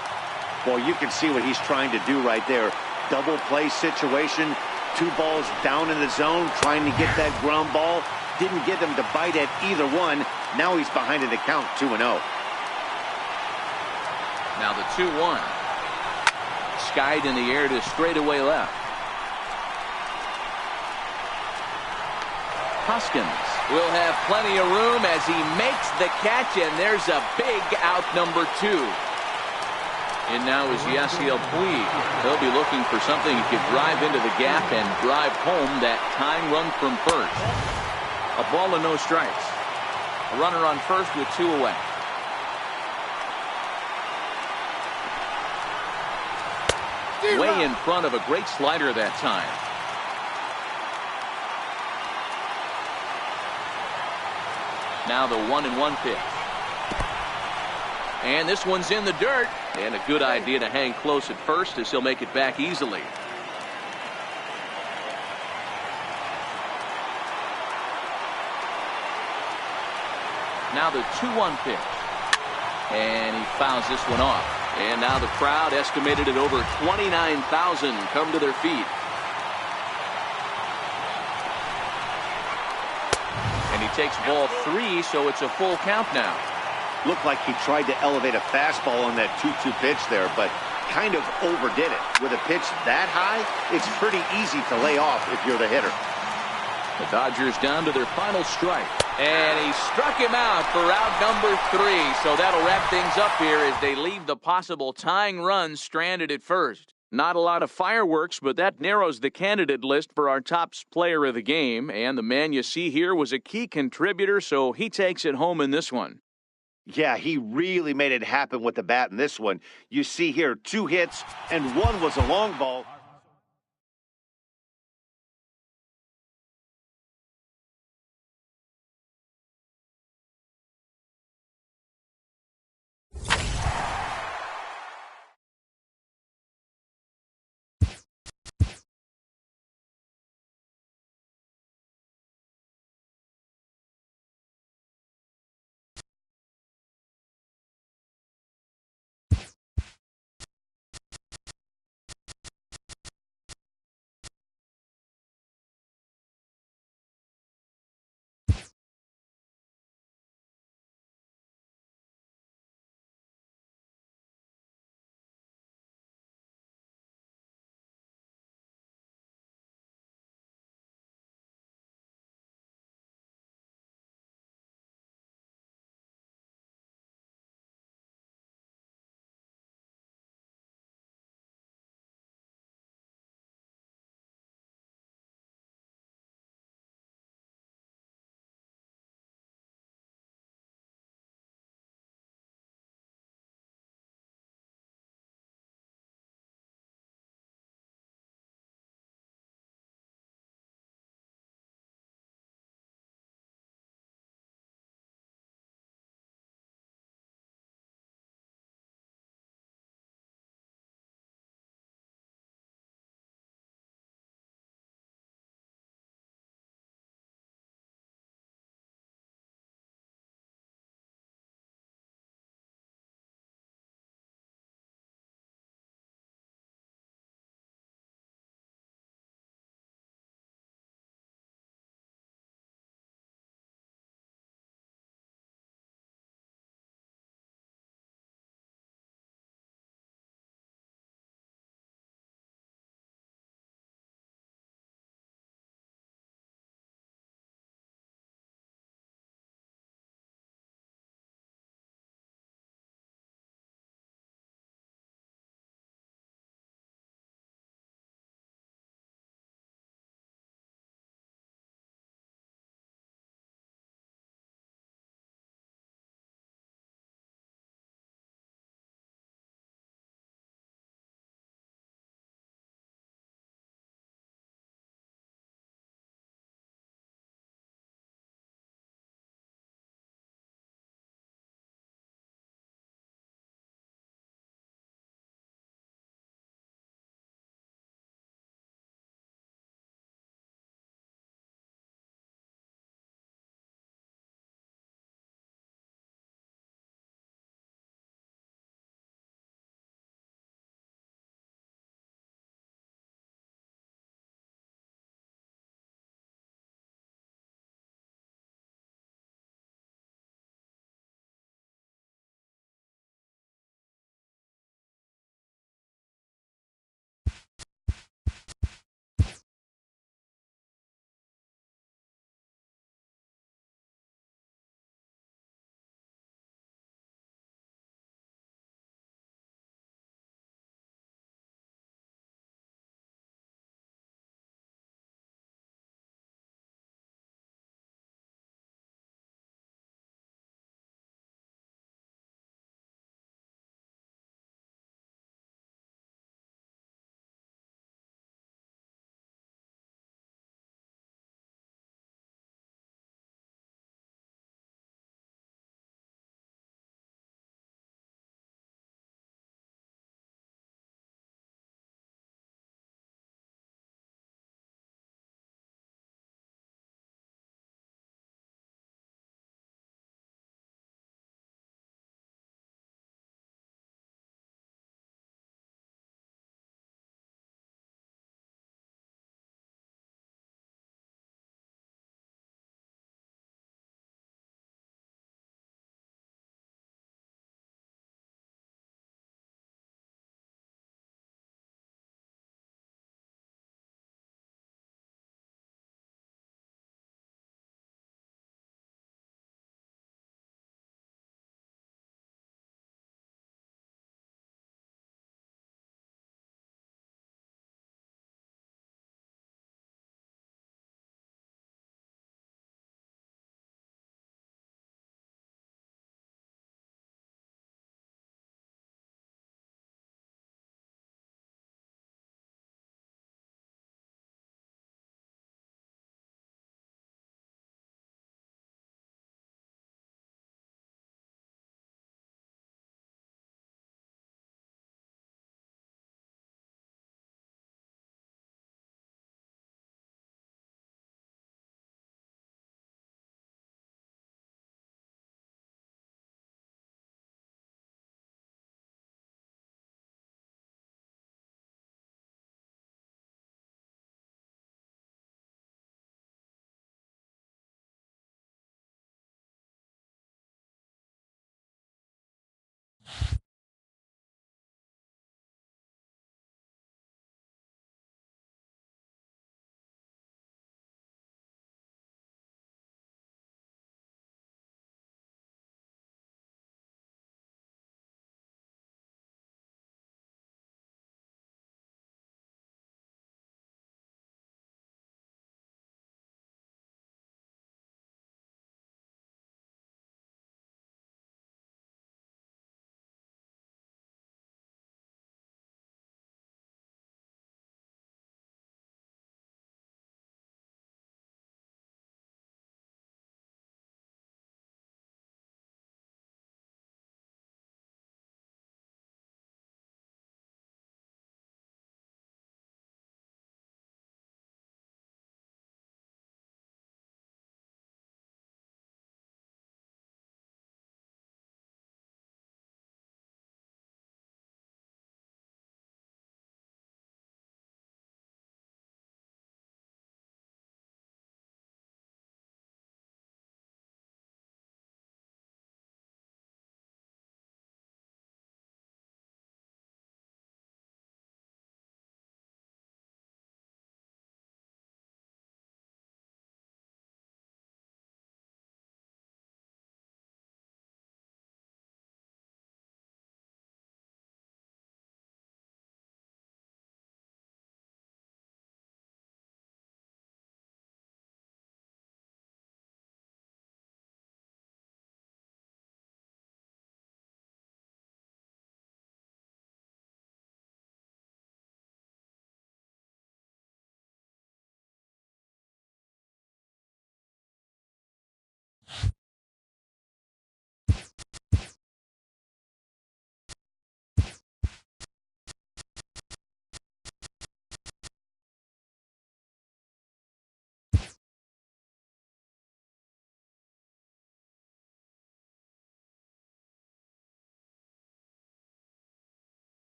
Well, you can see what he's trying to do right there. Double play situation, 2 balls down in the zone, trying to get that ground ball. Didn't get them to bite at either one. Now he's behind in the count, 2-0. Now the 2-1. Skied in the air to straightaway left. Hoskins will have plenty of room as he makes the catch, and there's a big out, number 2. And now is Yasiel Puig. He'll be looking for something he could drive into the gap and drive home that tying run from first. A ball and no strikes. A runner on first with 2 away. Way in front of a great slider that time. Now the 1-1 pitch. And this one's in the dirt. And a good idea to hang close at first as he'll make it back easily. Now the 2-1 pitch. And he fouls this one off. And now the crowd, estimated at over 29,000, come to their feet. And he takes ball 3, so it's a full count now. Looked like he tried to elevate a fastball on that 2-2 pitch there, but kind of overdid it. With a pitch that high, it's pretty easy to lay off if you're the hitter. The Dodgers down to their final strike. And he struck him out for out number 3. So that'll wrap things up here as they leave the possible tying run stranded at first. Not a lot of fireworks, but that narrows the candidate list for our top player of the game. And the man you see here was a key contributor, so he takes it home in this one. Yeah, he really made it happen with the bat in this one. You see here 2 hits, and 1 was a long ball.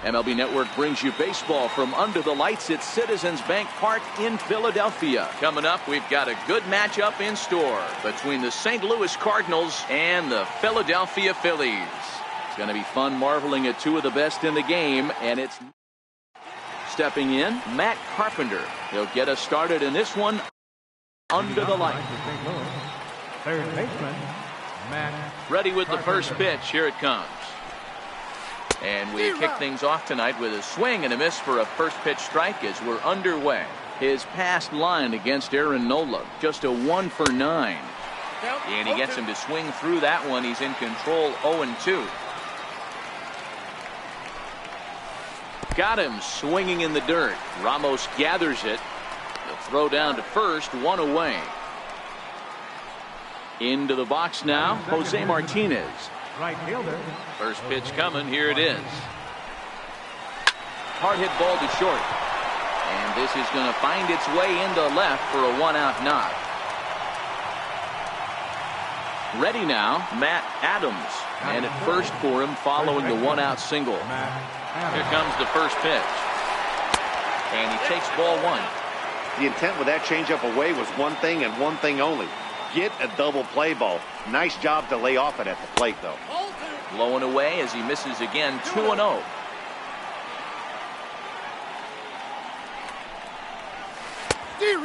MLB Network brings you baseball from under the lights at Citizens Bank Park in Philadelphia. Coming up, we've got a good matchup in store between the St. Louis Cardinals and the Philadelphia Phillies. It's going to be fun marveling at two of the best in the game, and it's stepping in, Matt Carpenter. He'll get us started in this one under the lights. Third baseman, Matt. Ready with the first pitch. Here it comes. And we kick things off tonight with a swing and a miss for a first pitch strike as we're underway. His past line against Aaron Nola, just a 1 for 9. And he gets him to swing through that one. He's in control 0-2. Got him swinging in the dirt. Ramos gathers it. The throw down to first, 1 away. Into the box now, Jose Martinez. Right fielder. First pitch coming. Here it is. Hard hit ball to short. And this is going to find its way into left for a 1-out knock. Ready now, Matt Adams. And at first for him following the 1-out single. Here comes the first pitch. And he takes ball 1. The intent with that changeup away was one thing and one thing only. Get a double play ball. Nice job to lay off it at the plate, though. Blowing away as he misses again, 2-0.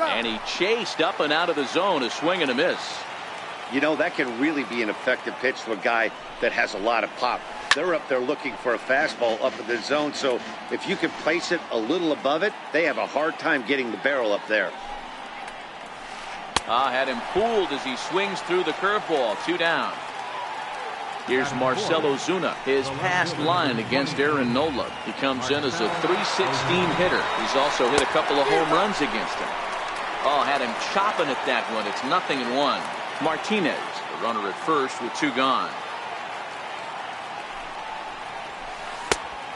And he chased up and out of the zone, a swing and a miss. You know, that can really be an effective pitch to a guy that has a lot of pop. They're up there looking for a fastball up in the zone, so if you can place it a little above it, they have a hard time getting the barrel up there. Had him fooled as he swings through the curveball. 2 down. Here's Marcell Ozuna. His past line against Aaron Nola. He comes in as a .316 hitter. He's also hit a couple of home runs against him. Had him chopping at that one. It's 0-1. Martinez, the runner at first with 2 gone.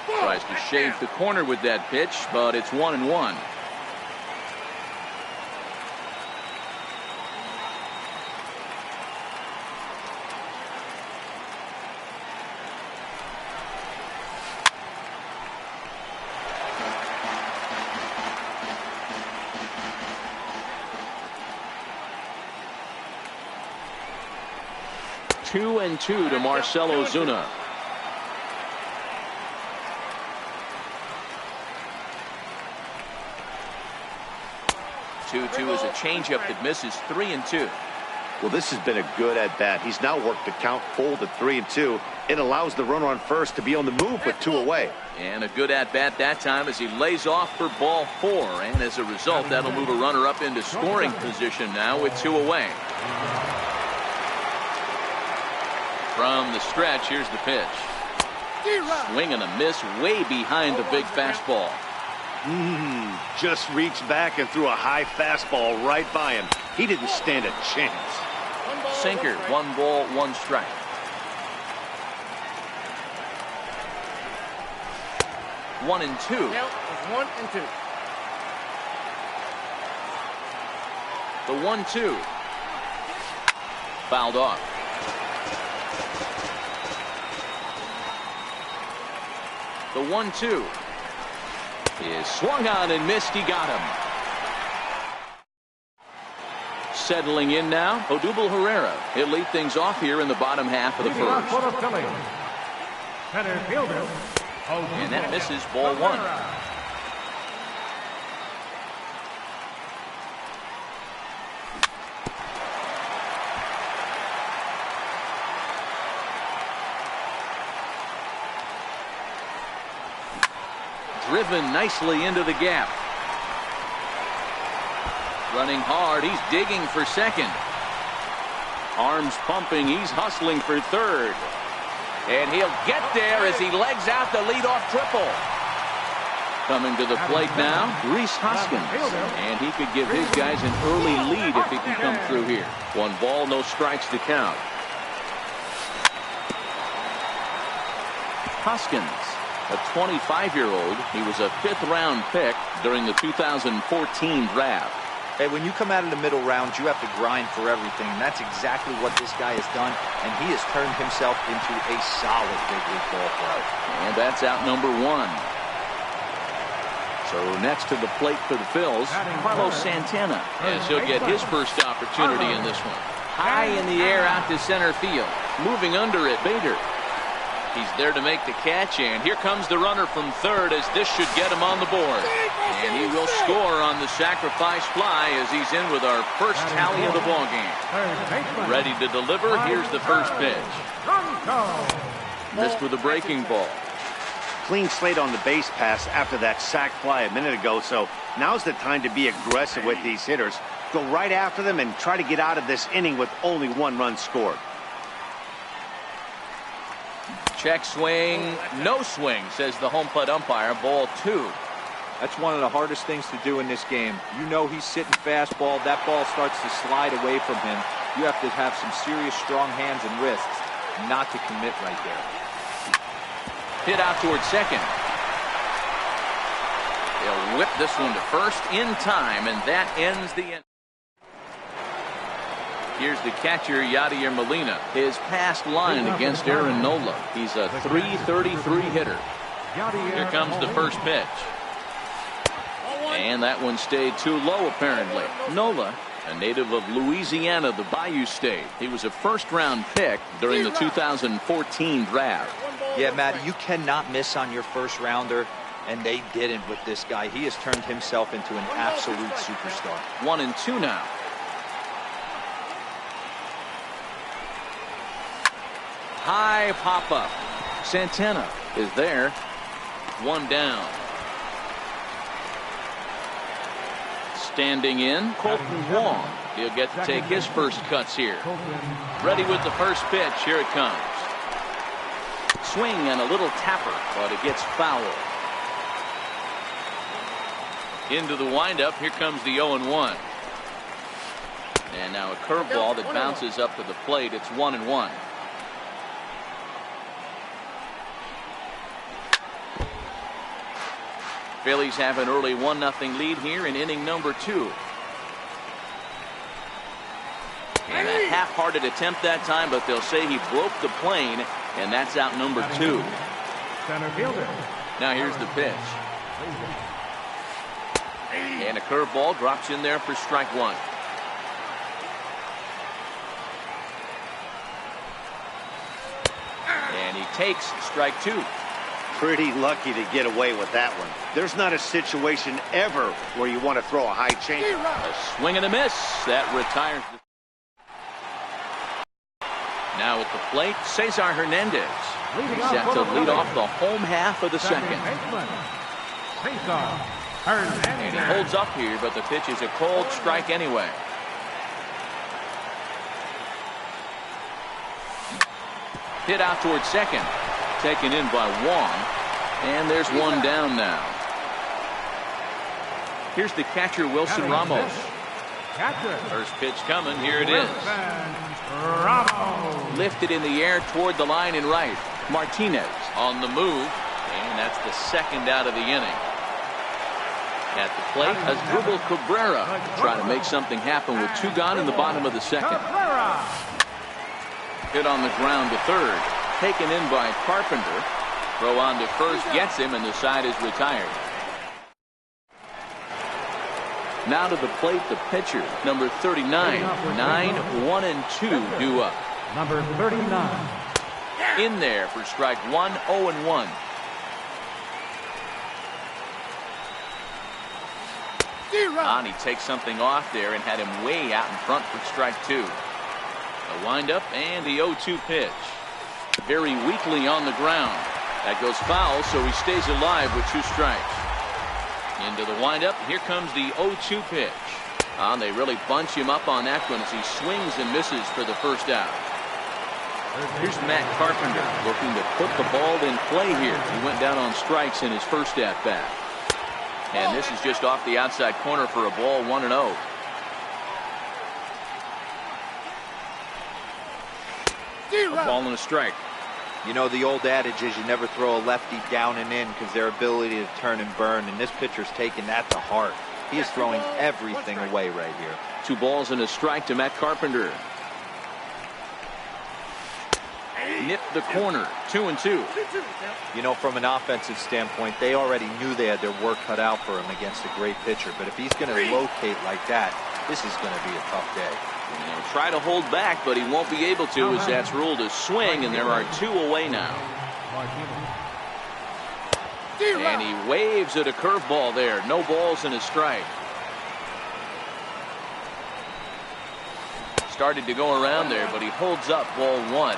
Tries to shave the corner with that pitch, but it's 1-1. Two and 2 to Marcell Ozuna. Two is a changeup that misses. 3-2. Well, this has been a good at-bat. He's now worked the count full to 3-2. It allows the runner on first to be on the move with 2 away. And a good at-bat that time as he lays off for ball 4. And as a result, that'll move a runner up into scoring position now with 2 away. From the stretch, here's the pitch. Swing and a miss way behind the big fastball. Just reached back and threw a high fastball right by him. He didn't stand a chance. Sinker, 1 ball, 1 strike. One and 2. Count is 1 and 2. The 1-2. Fouled off. The 1-2 is swung on and missed. He got him. Settling in now, Odubel Herrera. He'll lead things off here in the bottom half of the first. For the Phillies. Center fielder. And that misses, ball 1. Driven nicely into the gap. Running hard. He's digging for second. Arms pumping. He's hustling for third. And he'll get there as he legs out the leadoff triple. Coming to the plate now, Rhys Hoskins. And he could give his guys an early lead if he can come through here. 1 ball, no strikes to count. Hoskins, a 25-year-old. He was a 5th-round pick during the 2014 draft. Hey, when you come out of the middle rounds, you have to grind for everything, and that's exactly what this guy has done, and he has turned himself into a solid big league ball player. And that's out number 1. So next to the plate for the Phils, Carlos Santana, as he'll get his first opportunity in this one. High in the air out to center field. Moving under it, Bader. He's there to make the catch, and here comes the runner from third, as this should get him on the board. And he will score on the sacrifice fly as he's in with our first tally of the ball game. Ready to deliver. Here's the first pitch. Missed with a breaking ball. Clean slate on the base pass after that sac fly a minute ago, so now's the time to be aggressive with these hitters. Go right after them and try to get out of this inning with only 1 run scored. Check swing, no swing, says the home plate umpire. Ball 2. That's one of the hardest things to do in this game. You know he's sitting fastball. That ball starts to slide away from him. You have to have some serious strong hands and wrists not to commit right there. Hit out towards second. They'll whip this one to first in time, and that ends the inning. Here's the catcher, Yadier Molina. His past line against Aaron Nola. He's a .333 hitter. Here comes the first pitch. And that one stayed too low, apparently. Nola, a native of Louisiana, the Bayou State. He was a first-round pick during the 2014 draft. Yeah, Matty, you cannot miss on your first rounder, and they didn't with this guy. He has turned himself into an absolute superstar. 1-2 now. High pop-up. Santana is there. 1 down. Standing in, Colton Wong. He'll get to take his first cuts here. Ready with the first pitch. Here it comes. Swing and a little tapper, but it gets foul. Into the windup. Here comes the 0-1. And now a curveball that bounces up to the plate. It's 1-1. Phillies have an early 1-0 lead here in inning number 2. And a half-hearted attempt that time, but they'll say he broke the plane, and that's out number 2. Center fielder. Now here's the pitch. And a curveball drops in there for strike 1. And he takes strike 2. Pretty lucky to get away with that one. There's not a situation ever where you want to throw a high changeup. A swing and a miss. That retires. Now at the plate, Cesar Hernandez. He's set to lead off the home half of the second. And he holds up here, but the pitch is a cold strike anyway. Hit out towards second. Taken in by Wong. And there's 1 down now. Here's the catcher, Wilson Ramos. First pitch coming. Here it is. Lifted in the air toward the line and right. Martinez on the move. And that's the second out of the inning. At the plate, Asdrubal Cabrera trying to make something happen with 2 gone in the bottom of the second. Hit on the ground to third. Taken in by Carpenter. Throw on to first gets him, and the side is retired. Now to the plate, the pitcher, number 39. 9-1-2 due up. Number 39. In there for strike 1, 0-1. He takes something off there and had him way out in front for strike 2. A windup and the 0-2 pitch. Very weakly on the ground. That goes foul, so he stays alive with 2 strikes. Into the windup. Here comes the 0-2 pitch. They really bunch him up on that one as he swings and misses for the first out. Here's Matt Carpenter looking to put the ball in play here. He went down on strikes in his first at bat. And this is just off the outside corner for a ball, 1-0. A ball and a strike. You know, the old adage is you never throw a lefty down and in because their ability to turn and burn, and this pitcher's taking that to heart. He is throwing everything away right here. 2 balls and a strike to Matt Carpenter. nipped the corner. 2-2. You know, from an offensive standpoint, they already knew they had their work cut out for him against a great pitcher. But if he's going to locate like that, this is going to be a tough day. He'll try to hold back, but he won't be able to, as that's ruled a swing, and there are 2 away now. And he waves at a curveball there. No balls and a strike. Started to go around there, but he holds up ball 1.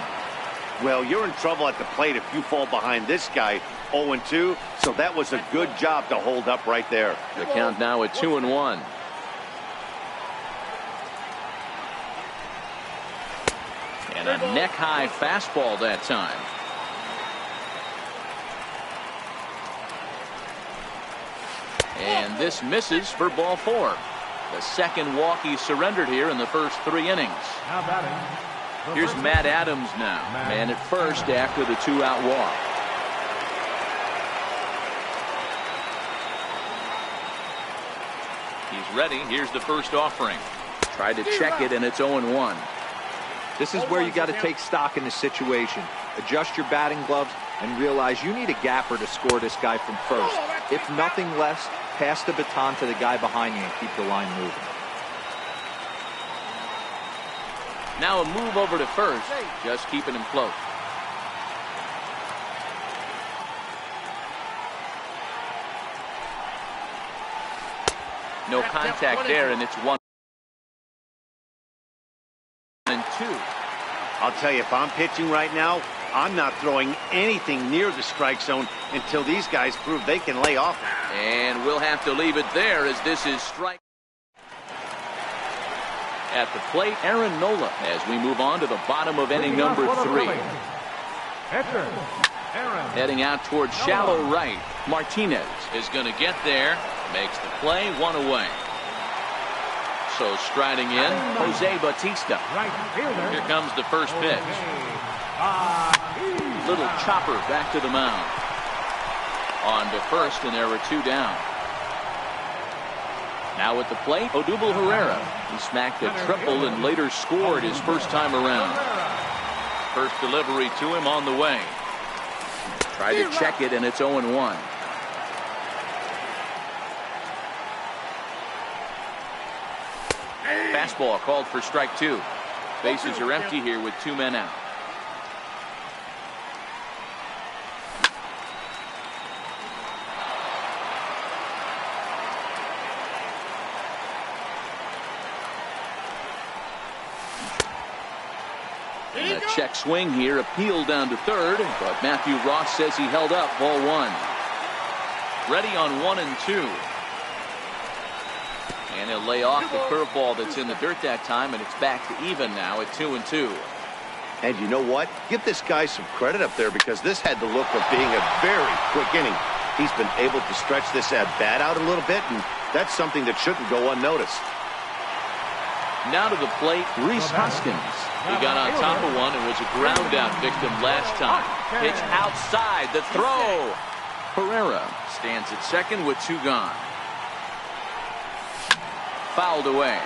Well, you're in trouble at the plate if you fall behind this guy 0-2, so that was a good job to hold up right there. The count now at 2-1. And a neck-high fastball that time. And this misses for ball 4. The second walk he surrendered here in the first 3 innings. Now batting. Here's Matt Adams now. Man at first after the 2-out walk. He's ready. Here's the first offering. Tried to check it, and it's 0-1. This is where you got to take stock in the situation. Adjust your batting gloves and realize you need a gapper to score this guy from first. If nothing less, pass the baton to the guy behind you and keep the line moving. Now a move over to first, just keeping him close. No contact there, and it's 1-2. I'll tell you, if I'm pitching right now, I'm not throwing anything near the strike zone until these guys prove they can lay off. And we'll have to leave it there, as this is strike. At the plate, Aaron Nola, as we move on to the bottom of inning number 3. Heading out towards shallow right. Martinez is going to get there. Makes the play, 1 away. So striding in, Jose Bautista. Here comes the first pitch. Little chopper back to the mound. On to first, and there are 2 down. Now at the plate, Odubel Herrera. He smacked a triple and later scored his first time around. First delivery to him on the way. Try to check it, and it's 0-1. Fastball called for strike 2. Bases are empty here with 2 men out. And a check swing here, appealed down to third, but Matthew Ross says he held up ball 1. Ready on 1 and 2. And he'll lay off the curveball that's in the dirt that time, and it's back to even now at 2-2. And you know what? Give this guy some credit up there, because this had the look of being a very quick inning. He's been able to stretch this at-bat out a little bit, and that's something that shouldn't go unnoticed. Now to the plate, Rhys Hoskins. He got on top of one and was a ground-out victim last time. Pitch outside, the throw. Herrera stands at second with 2 gone. Fouled away.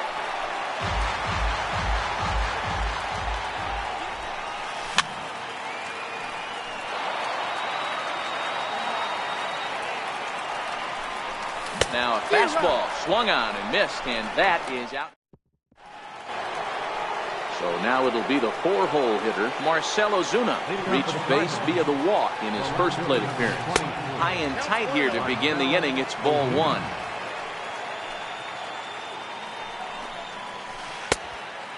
Now a fastball swung on and missed, and that is out. So now it'll be the 4-hole hitter, Marcell Ozuna, reached base via the walk in his first plate appearance. High and tight here to begin the inning. It's ball 1.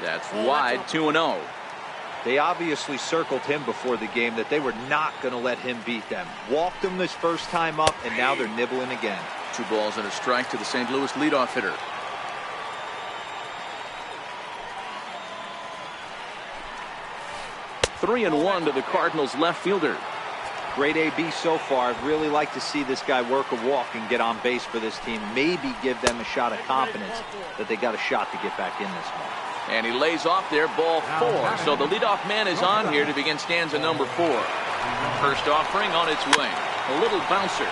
That's wide, 2-0. They obviously circled him before the game that they were not going to let him beat them. Walked him this first time up, and now they're nibbling again. 2 balls and a strike to the St. Louis leadoff hitter. Three and 1 to the Cardinals left fielder. Great AB so far. I'd really like to see this guy work a walk and get on base for this team. Maybe give them a shot of confidence that they got a shot to get back in this one. And he lays off there, ball 4. So the leadoff man is on here to begin stanza number 4. First offering on its way. A little bouncer.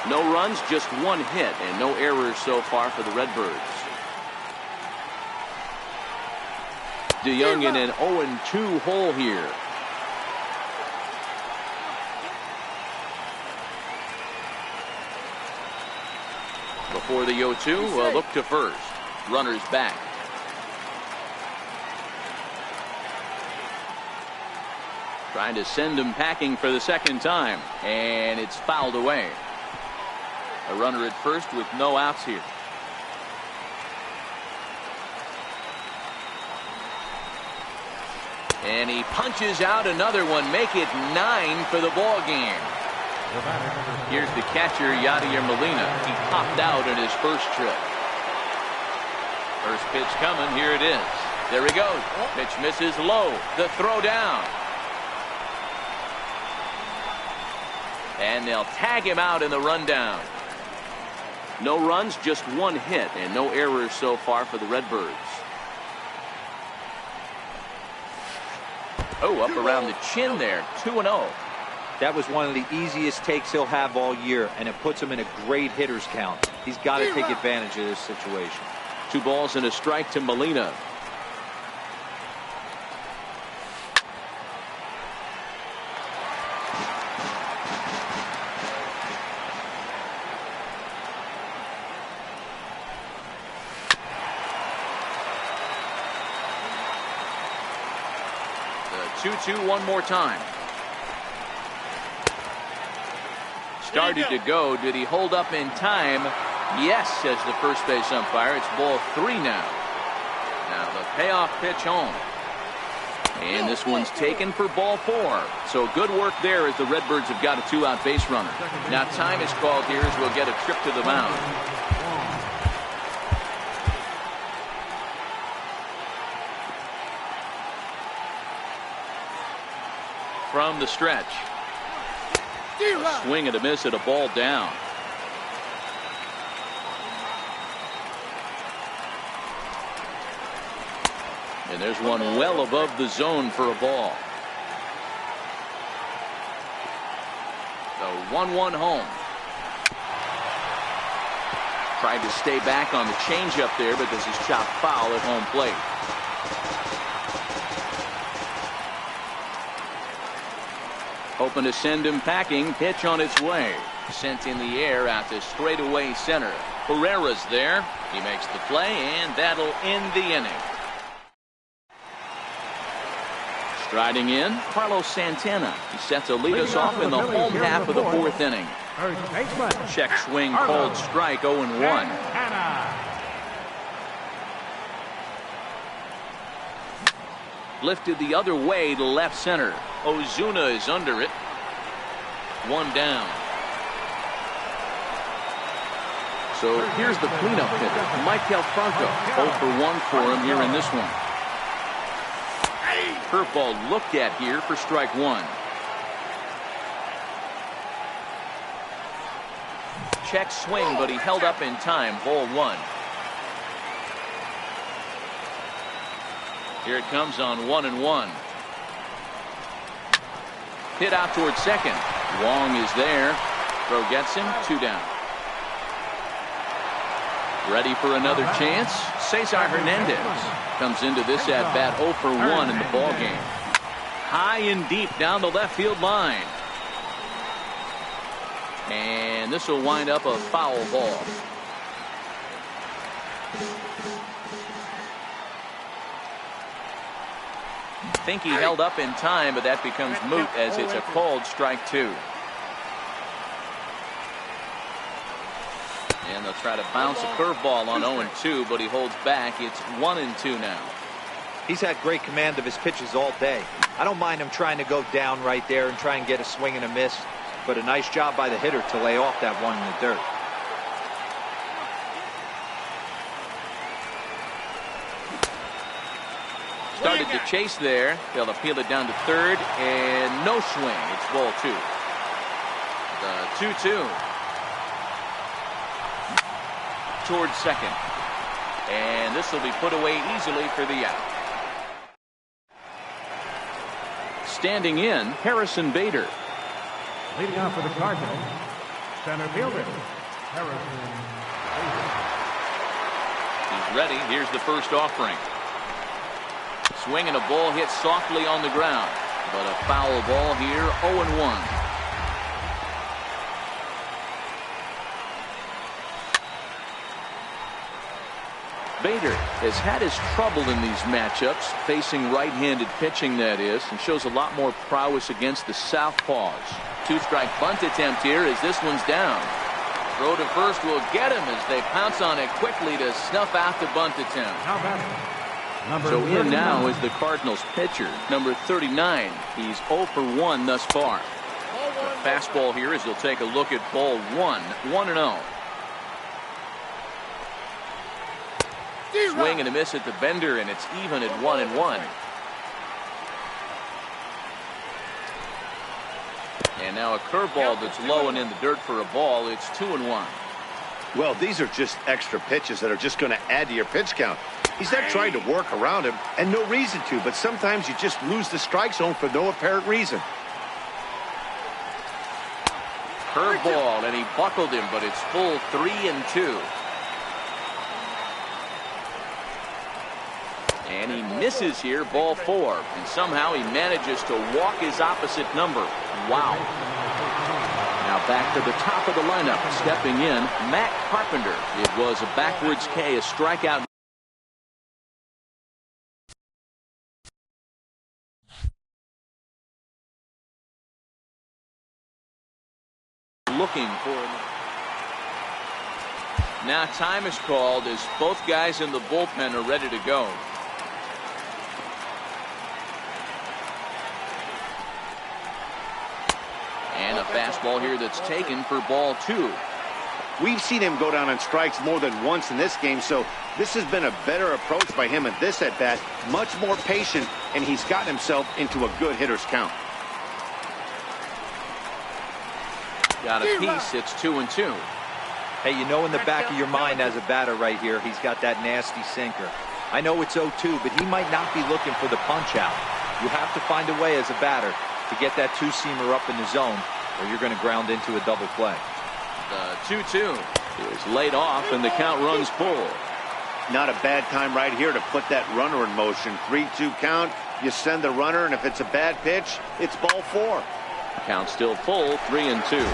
No runs, just 1 hit, and no errors so far for the Redbirds. DeYoung in an 0-2 hole here. Before the 0-2, a look to first. Runners back. Trying to send him packing for the second time, and it's fouled away. A runner at first with no outs here. And he punches out another one, make it 9 for the ball game. Here's the catcher, Yadier Molina. He popped out in his first trip. First pitch coming, here it is. There he goes. Pitch misses low. The throw down. And they'll tag him out in the rundown. No runs, just one hit, and no errors so far for the Redbirds. Oh, up around the chin there, 2-0. That was one of the easiest takes he'll have all year, and it puts him in a great hitter's count. He's got to take advantage of this situation. 2 balls and a strike to Molina. The 2-2 one more time. Started to go. Did he hold up in time? Yes, says the first base umpire. It's ball 3 now. Now the payoff pitch home. And this one's taken for ball 4. So good work there as the Redbirds have got a 2-out base runner. Now time is called here as we'll get a trip to the mound. From the stretch. A swing and a miss at a ball down. And there's one well above the zone for a ball. The 1-1 home. Tried to stay back on the changeup there, but this is chopped foul at home plate. Hoping to send him packing. Pitch on its way. Sent in the air out to straightaway center. Herrera's there. He makes the play, and that'll end the inning. Striding in, Carlos Santana. He sets to lead us off in the home half of the 4th inning. Check swing, called strike, 0-1. Lifted the other way to left center. Ozuna is under it. 1 down. So here's the cleanup hitter, Michael Franco. 0 for 1 for him here in this one. Curveball looked at here for strike 1. Check swing, but he held up in time. Ball 1. Here it comes on 1-1. Hit out towards second. Wong is there. Throw gets him. 2 down. Ready for another chance. Cesar Hernandez comes into this at bat 0 for 1 in the ball game. High and deep down the left field line. And this will wind up a foul ball. I think he held up in time, but that becomes moot as it's a called strike 2. And they'll try to bounce a curveball on 0-2, but he holds back. It's 1-2 now. He's had great command of his pitches all day. I don't mind him trying to go down right there and try and get a swing and a miss, but a nice job by the hitter to lay off that one in the dirt. Started to chase there. They'll appeal it down to third, and no swing. It's ball 2. The 2-2. Towards second. And this will be put away easily for the out. Standing in, Harrison Bader. Leading off for the Cardinals, center fielder, Harrison Bader. He's ready. Here's the first offering. swing and a ball hit softly on the ground. But a foul ball here, 0-1. Bader has had his trouble in these matchups, facing right-handed pitching, that is, and shows a lot more prowess against the southpaws. Two-strike bunt attempt here as this one's down. Throw to first will get him as they pounce on it quickly to snuff out the bunt attempt. So in now is the Cardinals pitcher, number 39. He's 0 for 1 thus far. The fastball here as he'll take a look at ball 1, 1-0. Swing and a miss at the bender, and it's even at 1-1. And now a curveball that's low and in the dirt for a ball. It's 2-1. Well, these are just extra pitches that are just going to add to your pitch count. He's not trying to work around him, and no reason to, but sometimes you just lose the strike zone for no apparent reason. Curveball, and he buckled him, but it's full 3-2. And he misses here, ball 4. And somehow he manages to walk his opposite number. Wow. Now back to the top of the lineup. Stepping in, Matt Carpenter. It was a backwards K, a strikeout. Looking for him. Now time is called as both guys in the bullpen are ready to go. And a fastball here that's taken for ball 2. We've seen him go down on strikes more than once in this game, so this has been a better approach by him at this at-bat. Much more patient, and he's gotten himself into a good hitter's count. Got a piece. It's 2-2. Hey, you know in the back of your mind as a batter right here, he's got that nasty sinker. I know it's 0-2, but he might not be looking for the punch out. You have to find a way as a batter to get that two-seamer up in the zone, or you're going to ground into a double play. The 2-2 is laid off, and the count runs full. Not a bad time right here to put that runner in motion. 3-2 count. You send the runner, and if it's a bad pitch, it's ball 4. Count still full, 3-2.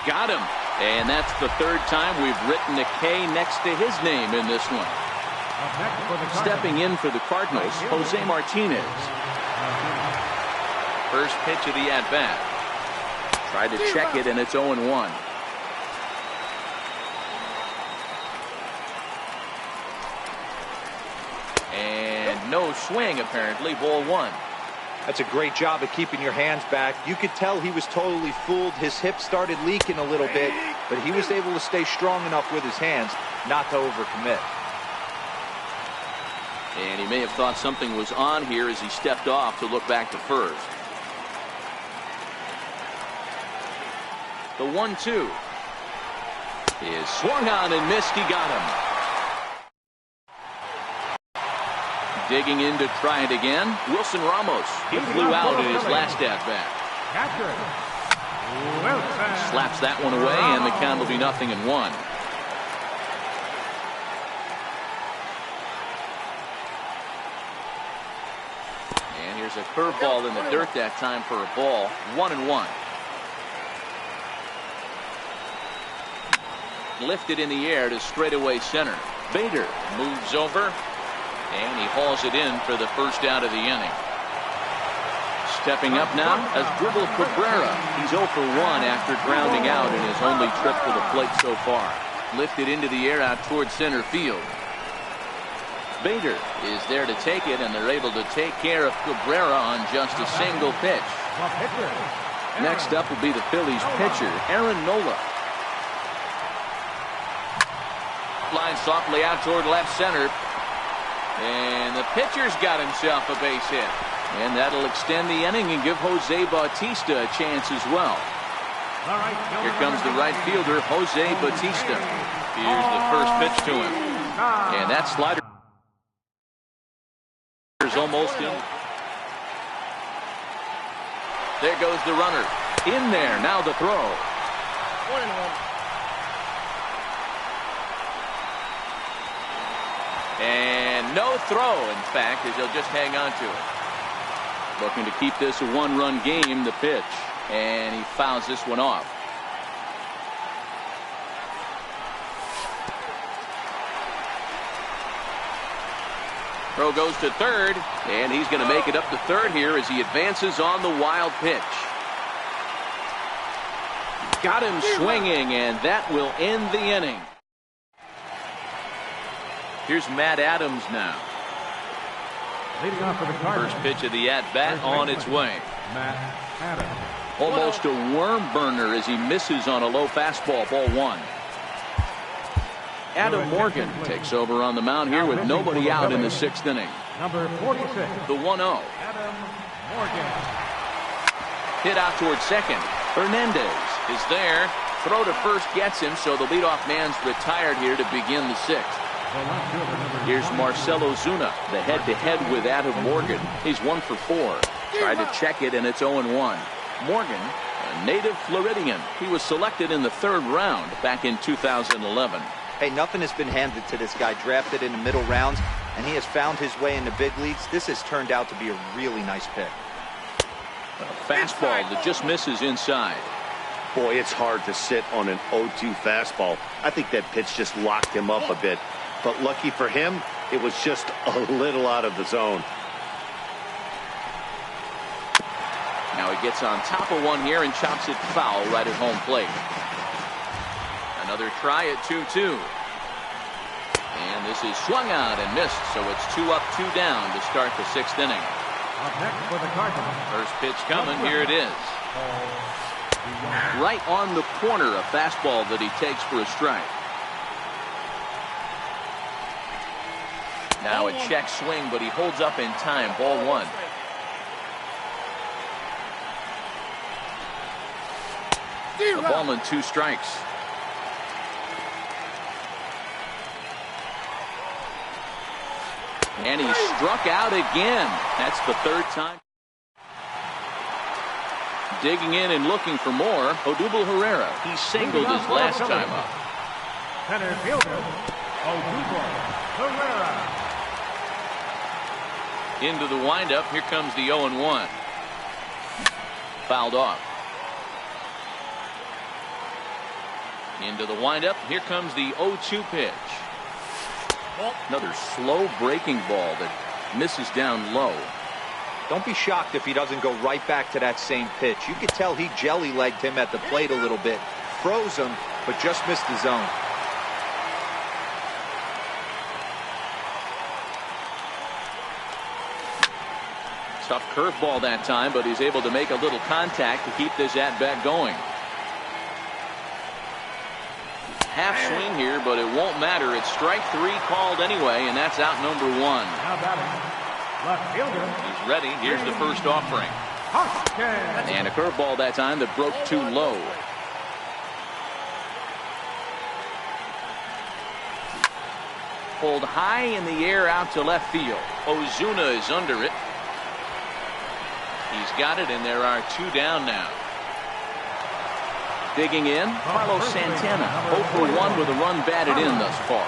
Got him. And that's the third time we've written a K next to his name in this one. Stepping in for the Cardinals, Jose Martinez. First pitch of the at-bat. Tried to check it, and it's 0-1. And no swing, apparently, ball 1. That's a great job of keeping your hands back. You could tell he was totally fooled. His hip started leaking a little bit, but he was able to stay strong enough with his hands not to overcommit. And he may have thought something was on here as he stepped off to look back to first. The 1-2 is swung on and missed. He got him. Digging in to try it again, Wilson Ramos. He flew out in his last at-bat. Slaps that one away, and the count will be 0-1. And here's a curveball in the dirt that time for a ball. 1-1. Lifted in the air to straightaway center. Bader moves over. And he hauls it in for the first out of the inning. Stepping up now as Dribble Cabrera. He's 0 for 1 after grounding out in his only trip to the plate so far. Lifted into the air out towards center field. Bader is there to take it, and they're able to take care of Cabrera on just a single pitch. Next up will be the Phillies pitcher, Aaron Nola. Line softly out toward left center. And the pitcher's got himself a base hit. And that'll extend the inning and give Jose Bautista a chance as well. Here comes the right fielder, Jose Bautista. Here's the first pitch to him. And that slider is almost in. There goes the runner. In there, now the throw. No throw, in fact, as he'll just hang on to it. Looking to keep this a one-run game, the pitch. And he fouls this one off. Throw goes to third, and he's going to make it up to third here as he advances on the wild pitch. Got him swinging, and that will end the inning. Here's Matt Adams now. Leading off for the Cardinals. First pitch of the at-bat on its way. Matt Adams. Almost a worm burner as he misses on a low fastball, ball one. Adam Morgan takes over on the mound here with nobody out in the sixth inning. Number 46. The 1-0. Adam Morgan. Hit out towards second. Hernandez is there. Throw to first gets him, so the leadoff man's retired here to begin the sixth. Here's Marcelo Zuna, the head-to-head with Adam Morgan. He's 1 for 4. Tried to check it, and it's 0-1. Morgan, a native Floridian. He was selected in the 3rd round back in 2011. Hey, nothing has been handed to this guy. Drafted in the middle rounds, and he has found his way in the big leagues. This has turned out to be a really nice pick. A fastball that just misses inside. Boy, it's hard to sit on an 0-2 fastball. I think that pitch just locked him up a bit. But lucky for him, it was just a little out of the zone. Now he gets on top of one here and chops it foul right at home plate. Another try at 2-2. And this is swung out and missed, so it's 2 up, 2 down to start the 6th inning. Up next for the Cardinals. First pitch coming, here it is. Right on the corner, a fastball that he takes for a strike. Now a check swing, but he holds up in time, ball 1. A ball and 2 strikes. And he struck out again. That's the 3rd time. Digging in and looking for more. Odubel Herrera. He singled his last time up. Center fielder, Odubel Herrera. Into the windup. Here comes the 0-1. Fouled off. Into the windup. Here comes the 0-2 pitch. Another slow breaking ball that misses down low. Don't be shocked if he doesn't go right back to that same pitch. You could tell he jelly-legged him at the plate a little bit. Froze him, but just missed the zone. Tough curveball that time, but he's able to make a little contact to keep this at-bat going. Half swing here, but it won't matter. It's strike 3 called anyway, and that's out number 1. Now batting, left fielder. He's ready. Here's the first offering. Hoskins. And a curveball that time that broke too low. Pulled high in the air out to left field. Ozuna is under it. He's got it, and there are 2 down now. Digging in, Carlos Santana, 0 for 1 with a run batted in thus far.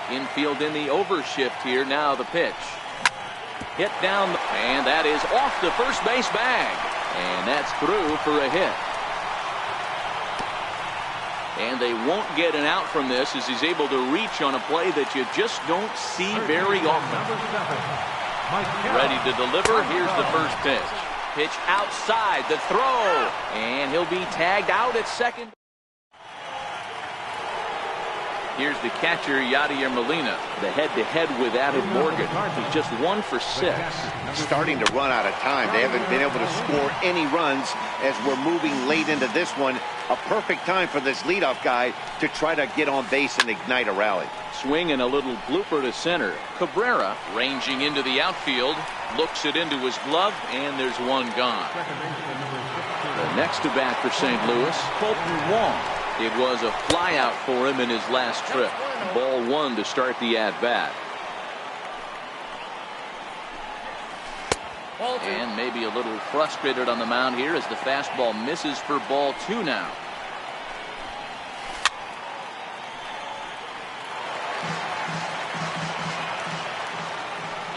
Infield in the overshift here. Now the pitch. Hit down, and that is off the first base bag. And that's through for a hit. And they won't get an out from this as he's able to reach on a play that you just don't see very often. Ready to deliver. Here's the first pitch. Pitch outside, the throw, and he'll be tagged out at second. Here's the catcher, Yadier Molina, the head-to-head with Adam Morgan. He's just 1 for 6. Starting to run out of time. They haven't been able to score any runs as we're moving late into this one. A perfect time for this leadoff guy to try to get on base and ignite a rally. Swing and a little blooper to center. Cabrera ranging into the outfield, looks it into his glove, and there's 1 gone. The next to bat for St. Louis, Colton Wong. It was a flyout for him in his last trip. Ball 1 to start the at-bat. And maybe a little frustrated on the mound here as the fastball misses for ball 2 now.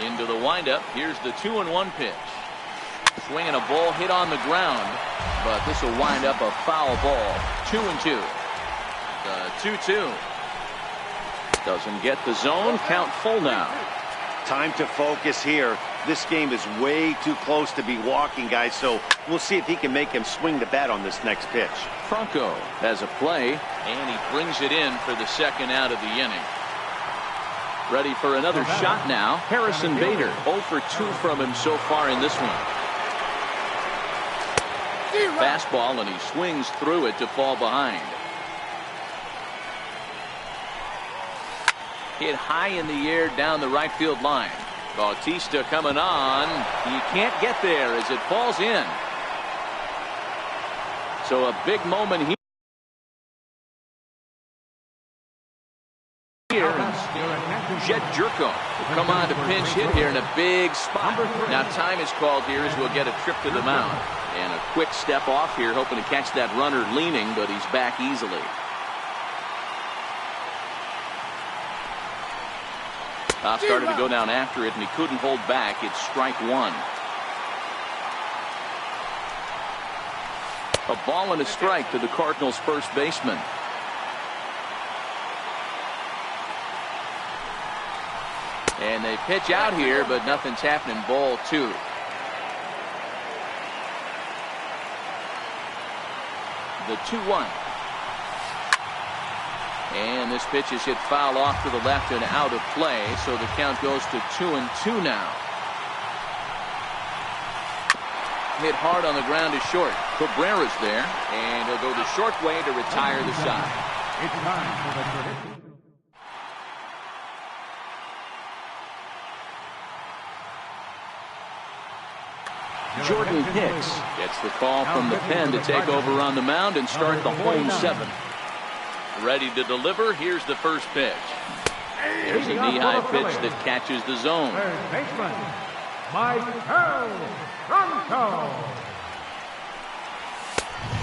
Into the windup. Here's the 2-1 pitch. Swinging a ball hit on the ground, but this will wind up a foul ball. 2-2. The 2-2. Doesn't get the zone. Count full now. Time to focus here. This game is way too close to be walking, guys, so we'll see if he can make him swing the bat on this next pitch. Franco has a play, and he brings it in for the second out of the inning. Ready for another shot now. Harrison Bader, 0 for 2 from him so far in this one. Fastball, and he swings through it to fall behind. Hit high in the air down the right field line. Bautista coming on. He can't get there as it falls in. So a big moment here. Jed Jerko will come on to pinch hit here in a big spot. Now time is called here as we'll get a trip to the mound. And a quick step off here, hoping to catch that runner leaning, but he's back easily. Started to go down after it, and he couldn't hold back. It's strike one. A ball and a strike to the Cardinals' first baseman. And they pitch out here, but nothing's happening. Ball 2. The 2-1. And this pitch is hit foul off to the left and out of play, so the count goes to 2-2 now. Hit hard on the ground to short. Cabrera's there, and he'll go the short way to retire the side. It's time for the tradition. Jordan Hicks gets the call from the pen to take over on the mound and start the home 7th. Ready to deliver. Here's the first pitch. There's a knee-high pitch that catches the zone. Third baseman, Franco.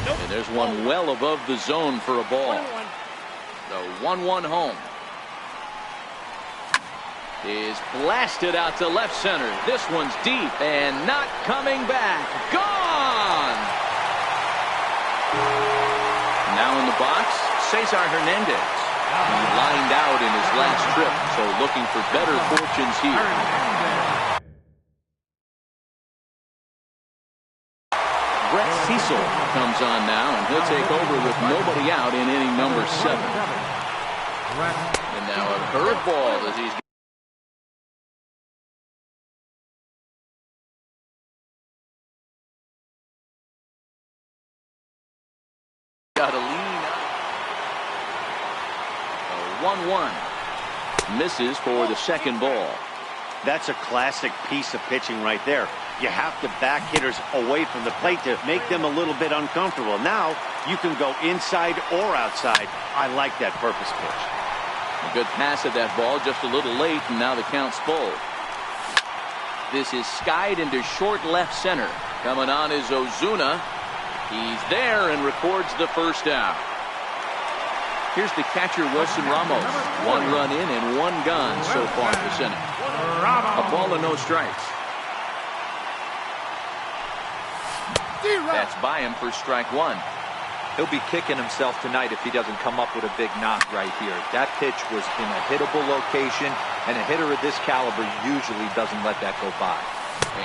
And there's one well above the zone for a ball. The 1-1 home is blasted out to left center. This one's deep and not coming back. Gone! Now in the box, Cesar Hernandez. He lined out in his last trip, so looking for better fortunes here. Brett Cecil comes on now, and he'll take over with nobody out in inning number 7. And now a curveball as he's got a lean. 1-1. Misses for the second ball. That's a classic piece of pitching right there. You have to back hitters away from the plate to make them a little bit uncomfortable. Now you can go inside or outside. I like that purpose pitch. A good pass at that ball, just a little late, and now the count's full. This is skied into short left center. Coming on is Ozuna. He's there and records the first out. Here's the catcher, Wilson Ramos. 1 run in and 1 gone so far this inning. A ball and no strikes. That's by him for strike 1. He'll be kicking himself tonight if he doesn't come up with a big knock right here. That pitch was in a hittable location, and a hitter of this caliber usually doesn't let that go by.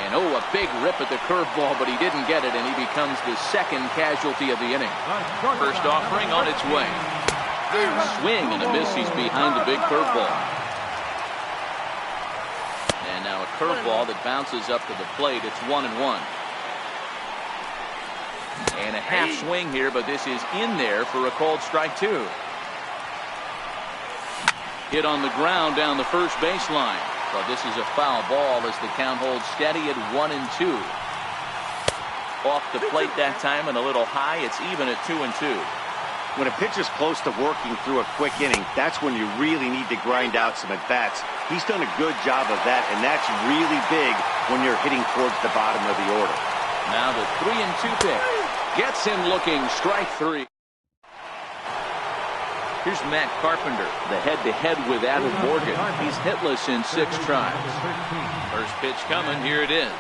And a big rip at the curveball, but he didn't get it, and he becomes the second casualty of the inning. First offering on its way. Swing and a miss. He's behind the big curveball. And now a curveball that bounces up to the plate. It's 1-1. And a half swing here, but this is in there for a called strike 2. Hit on the ground down the first baseline. But this is a foul ball as the count holds steady at 1-2. Off the plate that time and a little high. It's even at 2-2. When a pitcher's close to working through a quick inning, that's when you really need to grind out some at-bats. He's done a good job of that, and that's really big when you're hitting towards the bottom of the order. Now the 3-2 pitch. Gets him looking. Strike 3. Here's Matt Carpenter, the head-to-head with Adam Morgan. He's hitless in 6 tries. First pitch coming. Here it is.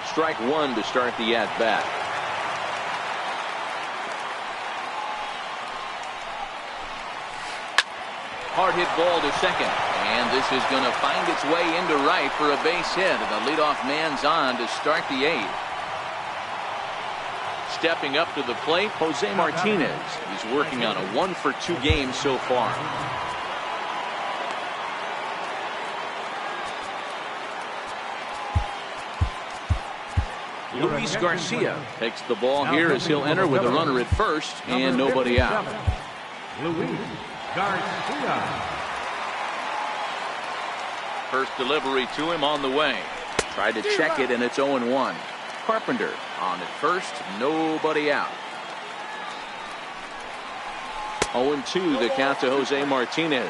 Strike 1 to start the at-bat. Hard hit ball to second. And this is going to find its way into right for a base hit. And the leadoff man's on to start the 8th. Stepping up to the plate, Jose Martinez. He's working on a 1-for-2 game so far. Luis Garcia takes the ball here as he'll enter with a runner at first and nobody out. Luis Garcia. First delivery to him on the way. Tried to check it and it's 0-1. Carpenter on at first, nobody out. 0-2 the count to Jose Martinez.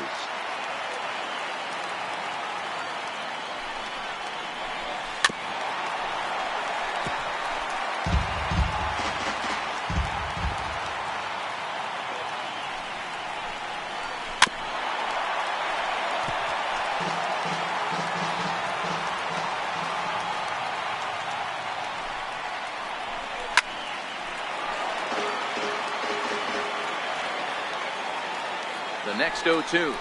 The next 0-2.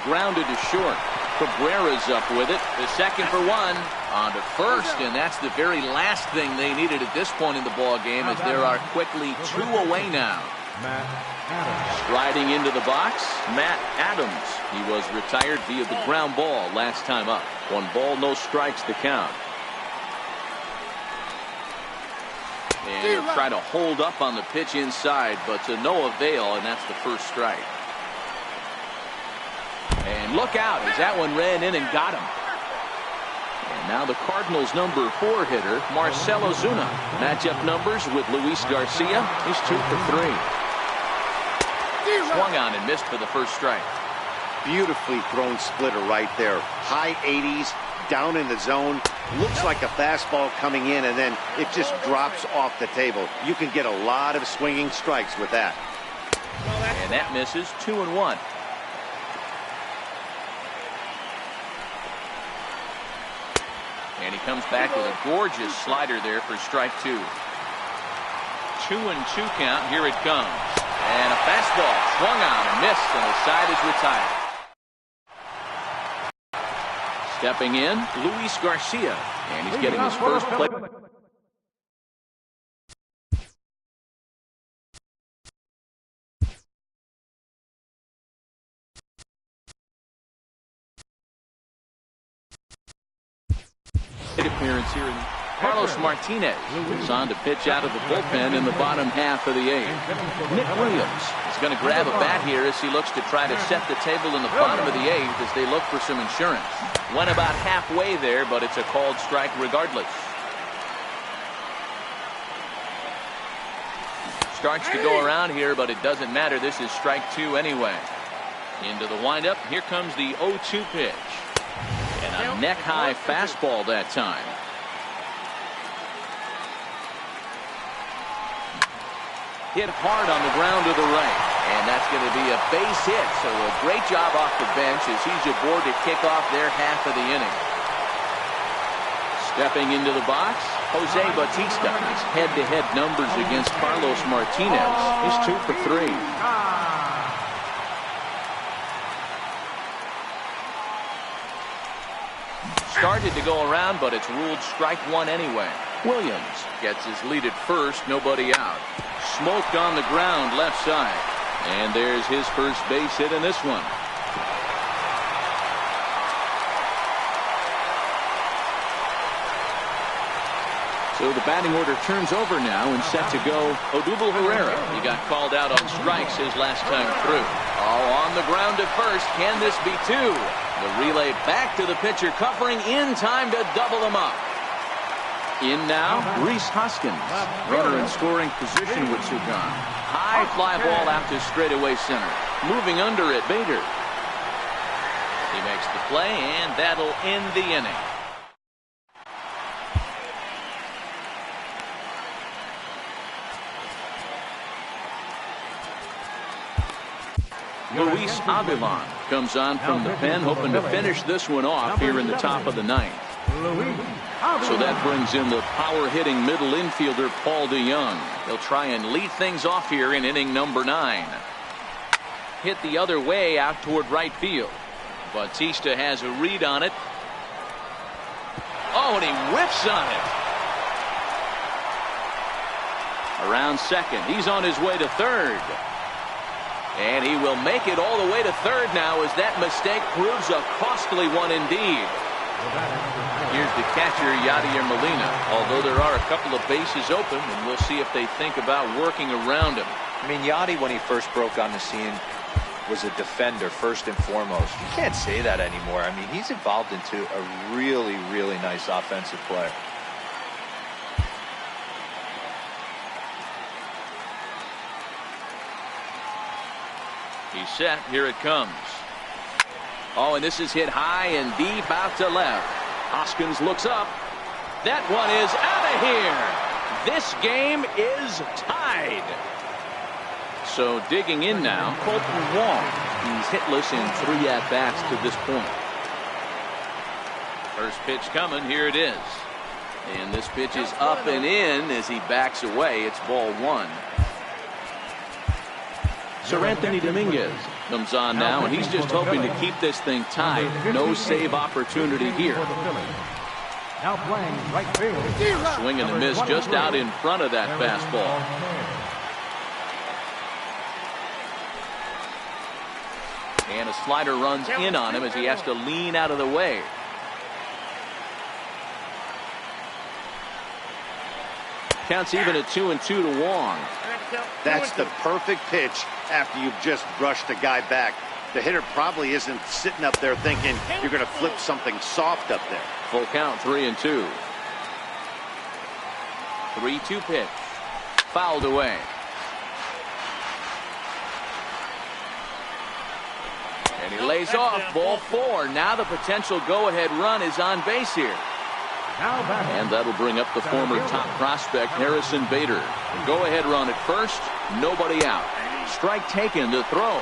Grounded to short. Cabrera's up with it. The second for 1. On to first, and that's the very last thing they needed at this point in the ball game, as there are quickly 2 away now. Matt Adams. Striding into the box, Matt Adams. He was retired via the ground ball last time up. 1 ball, no strikes to count. And he'll try to hold up on the pitch inside, but to no avail, and that's the first strike. And look out as that one ran in and got him. And now the Cardinals' number 4 hitter, Marcell Ozuna. Matchup numbers with Luis Garcia. He's 2 for 3. Swung on and missed for the first strike. Beautifully thrown splitter right there. High 80s, down in the zone. Looks like a fastball coming in, and then it just drops off the table. You can get a lot of swinging strikes with that. And that misses. 2-1. And he comes back with a gorgeous slider there for strike 2. 2-2 count. Here it comes. And a fastball swung on and missed, and the side is retired. Stepping in, Luis Garcia. And he's getting his first play. Appearance here in Carlos Martinez is on to pitch out of the bullpen in the bottom half of the 8th. Nick Williams is going to grab a bat here as he looks to try to set the table in the bottom of the 8th as they look for some insurance. Went about halfway there, but it's a called strike regardless. Starts to go around here, but it doesn't matter. This is strike 2 anyway. Into the windup. Here comes the 0-2 pitch. And a neck-high fastball that time. Hit hard on the ground to the right. And that's going to be a base hit. So a great job off the bench as he's aboard to kick off their half of the inning. Stepping into the box, Jose Bautista. His head-to-head numbers against Carlos Martinez. He's 2 for 3. Started to go around, but it's ruled strike 1 anyway. Williams gets his lead at first, nobody out. Smoked on the ground left side. And there's his first base hit in this one. So the batting order turns over now and set to go. Odubel Herrera. He got called out on strikes his last time through. Oh, on the ground at first. Can this be 2? The relay back to the pitcher, covering in time to double him up. In now, Rhys Hoskins. Runner in scoring position with Sugan. High fly ball out to straightaway center. Moving under it, Bader. He makes the play, and that'll end the inning. Luis Avilan comes on from the pen, hoping to finish this one off here in the top of the ninth. So that brings in the power-hitting middle infielder Paul DeYoung. He'll try and lead things off here in inning number 9. Hit the other way out toward right field. Bautista has a read on it. Oh, and he whips on it. Around second. He's on his way to third. And he will make it all the way to third now as that mistake proves a costly one indeed. Here's the catcher, Yadier Molina. Although there are a couple of bases open, and we'll see if they think about working around him. I mean, Yadi, when he first broke on the scene, was a defender first and foremost. You can't say that anymore. I mean, he's evolved into a really, really nice offensive player. He's set. Here it comes. Oh, and this is hit high and deep out to left. Hoskins looks up. That one is out of here. This game is tied. So digging in now, Colton Wong. He's hitless in 3 at-bats to this point. First pitch coming. Here it is. And this pitch is up and in as he backs away. It's ball 1. Sir Anthony Dominguez comes on now, and he's just hoping to keep this thing tied. No save opportunity here. Now playing right field. Swing and a miss just out in front of that fastball. And a slider runs in on him as he has to lean out of the way. Counts even at 2-2 to Wong. That's the perfect pitch after you've just brushed a guy back. The hitter probably isn't sitting up there thinking you're going to flip something soft up there. Full count, 3-2. 3-2 pitch. Fouled away. And he lays off. Ball 4. Now the potential go-ahead run is on base here. And that'll bring up the former top prospect, Harrison Bader. Go-ahead run at first. Nobody out. Strike taken to throw.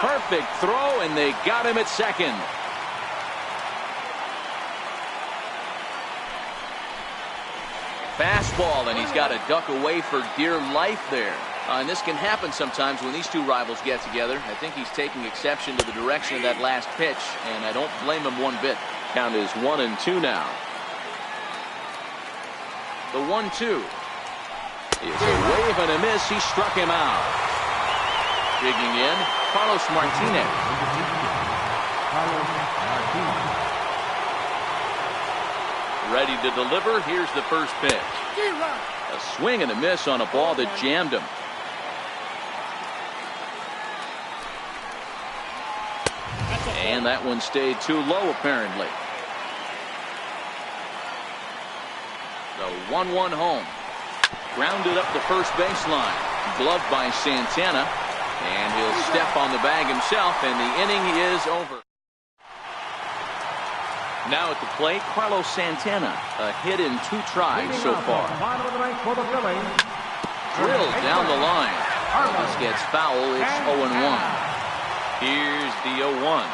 Perfect throw, and they got him at second. Fastball, and he's got to duck away for dear life there. And this can happen sometimes when these two rivals get together. I think he's taking exception to the direction of that last pitch, and I don't blame him one bit. Count is 1-2 now. The 1-2 is a wave and a miss. He struck him out. Digging in, Carlos Martinez. Ready to deliver. Here's the first pitch. A swing and a miss on a ball that jammed him. And that one stayed too low, apparently. The 1-1 home. Grounded up the first baseline. Gloved by Santana. And he'll step on the bag himself, and the inning is over. Now at the plate, Carlos Santana. A hit in 2 tries so far. Drilled down the line. This gets foul. It's 0-1. Here's the 0-1.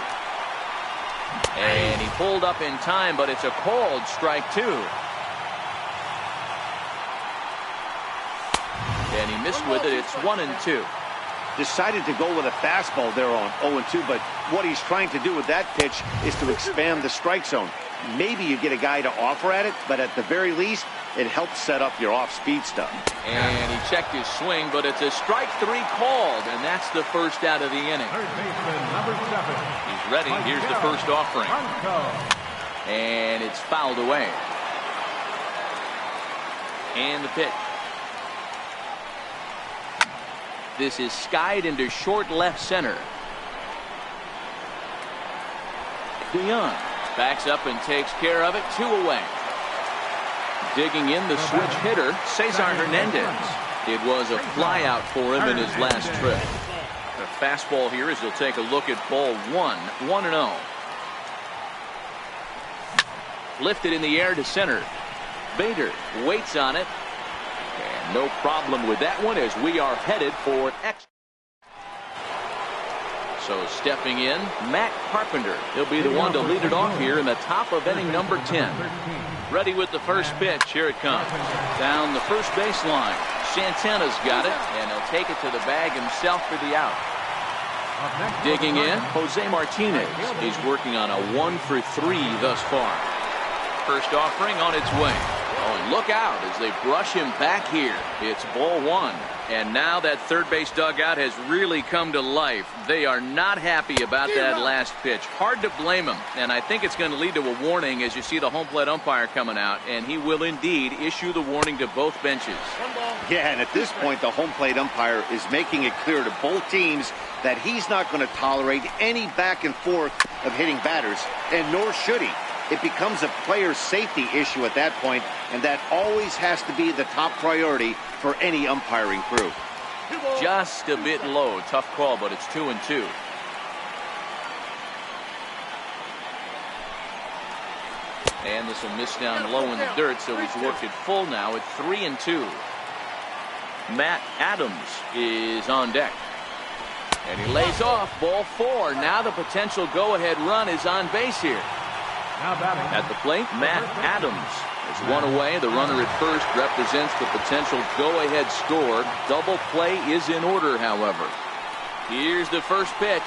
And he pulled up in time, but it's a called strike 2. And he missed with it. It's 1-2. Decided to go with a fastball there on 0-2, but what he's trying to do with that pitch is to expand the strike zone. Maybe you get a guy to offer at it, but at the very least, it helps set up your off-speed stuff. And he checked his swing, but it's a strike 3 called, and that's the first out of the inning. He's ready. Here's the first offering. And it's fouled away. And the pitch. This is skied into short left center. DeYoung backs up and takes care of it. 2 away. Digging in the switch hitter, Cesar Hernandez. It was a flyout for him in his last trip. The fastball here as he'll take a look at ball 1. 1-0. Lifted in the air to center. Bader waits on it. And no problem with that one as we are headed for extra. So stepping in, Matt Carpenter. He'll be the one to lead it off here in the top of inning number 10. Ready with the first pitch. Here it comes. Down the first baseline. Santana's got it, and he'll take it to the bag himself for the out. Digging in, Jose Martinez. He's working on a 1-for-3 thus far. First offering on its way. Oh, and look out as they brush him back here. It's ball one. And now that third base dugout has really come to life. They are not happy about that last pitch. Hard to blame him. And I think it's going to lead to a warning as you see the home plate umpire coming out. And he will indeed issue the warning to both benches. Yeah, and at this point, the home plate umpire is making it clear to both teams that he's not going to tolerate any back and forth of hitting batters, and nor should he. It becomes a player's safety issue at that point, and that always has to be the top priority for any umpiring crew. Just a bit low. Tough call, but it's 2-2. And this will miss down low in the dirt, so he's worked it full now at 3-2. Matt Adams is on deck. And he lays off ball four. Now the potential go-ahead run is on base here. At the plate, Matt Adams is one away. The runner at first represents the potential go-ahead score. Double play is in order, however. Here's the first pitch.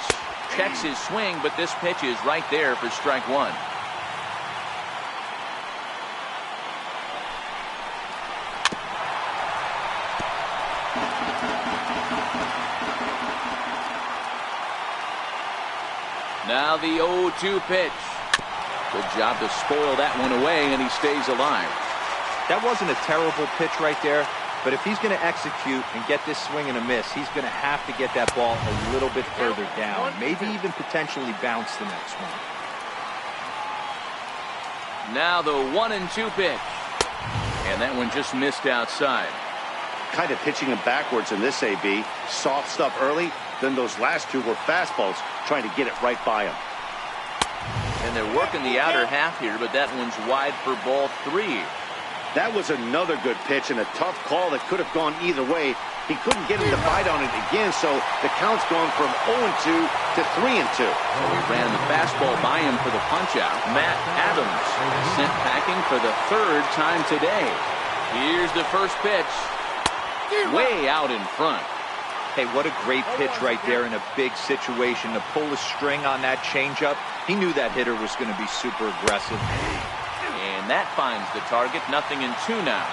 Checks his swing, but this pitch is right there for strike one. Now the 0-2 pitch. Good job to spoil that one away, and he stays alive. That wasn't a terrible pitch right there, but if he's going to execute and get this swing and a miss, he's going to have to get that ball a little bit further down, maybe even potentially bounce the next one. Now the 1-2 pitch. And that one just missed outside. Kind of pitching him backwards in this AB. Soft stuff early, then those last two were fastballs, trying to get it right by him. And they're working the outer half here, but that one's wide for ball three. That was another good pitch and a tough call that could have gone either way. He couldn't get him to bite on it again, so the count's gone from 0-2 to 3-2. Well, he ran the fastball by him for the punch-out. Matt Adams sent packing for the third time today. Here's the first pitch. Way out in front. Hey, what a great pitch right there in a big situation to pull the string on that changeup. He knew that hitter was going to be super aggressive. And that finds the target. 0-2 now.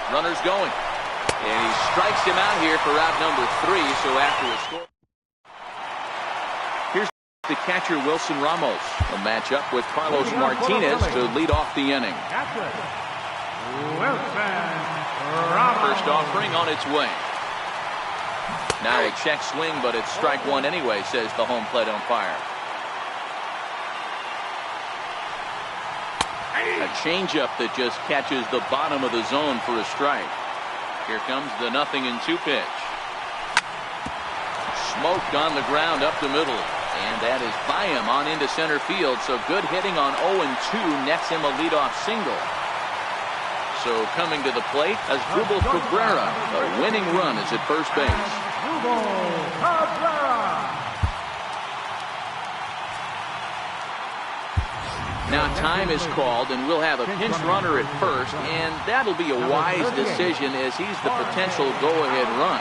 Runner's going. And he strikes him out here for out number 3. So after a score. The catcher Wilson Ramos will match up with Carlos Martinez to lead off the inning. First offering on its way. Now a check swing, but it's strike one anyway, says the home plate umpire. A changeup that just catches the bottom of the zone for a strike. Here comes the 0-2 pitch. Smoked on the ground up the middle. And that is by him on into center field. So good hitting on 0-2 nets him a leadoff single. So coming to the plate as Asdrubal Cabrera. The winning run is at first base. Now time is called, and we'll have a pinch runner at first, and that'll be a wise decision as he's the potential go-ahead run.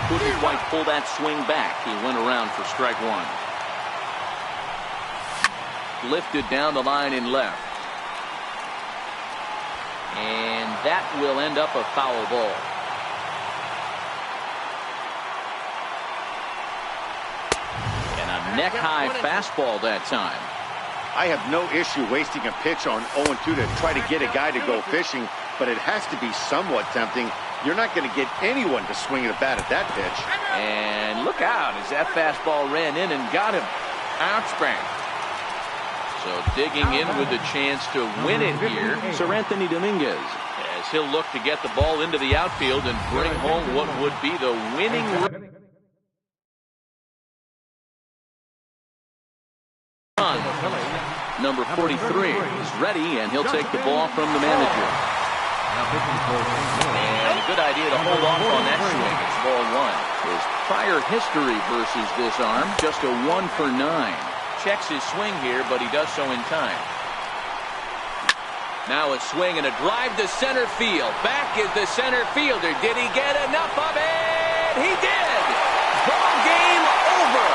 Couldn't quite pull that swing back. He went around for strike one. Lifted down the line in left. And that will end up a foul ball. And a neck-high fastball that time. I have no issue wasting a pitch on 0-2 to try to get a guy to go fishing, but it has to be somewhat tempting. You're not going to get anyone to swing the bat at that pitch. And look out as that fastball ran in and got him. Outspan. So digging in with a chance to win it here, Sir Anthony Dominguez, as he'll look to get the ball into the outfield and bring home what would be the winning run. number 43 is ready, and he'll take the ball from the manager. And a good idea to hold off on that swing. It's ball one. His prior history versus this arm, just a 1 for 9. Checks his swing here, but he does so in time. Now a swing and a drive to center field. Back is the center fielder. Did he get enough of it? He did! Ball game over!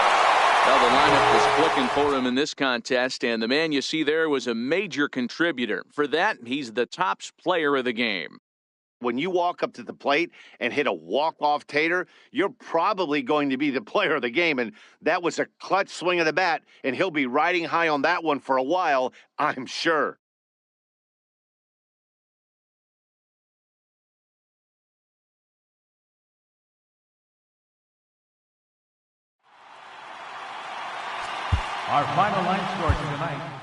Well, the lineup was clicking for him in this contest, and the man you see there was a major contributor. For that, he's the top player of the game. When you walk up to the plate and hit a walk-off tater, you're probably going to be the player of the game, and that was a clutch swing of the bat, and he'll be riding high on that one for a while, I'm sure. Our final line score tonight,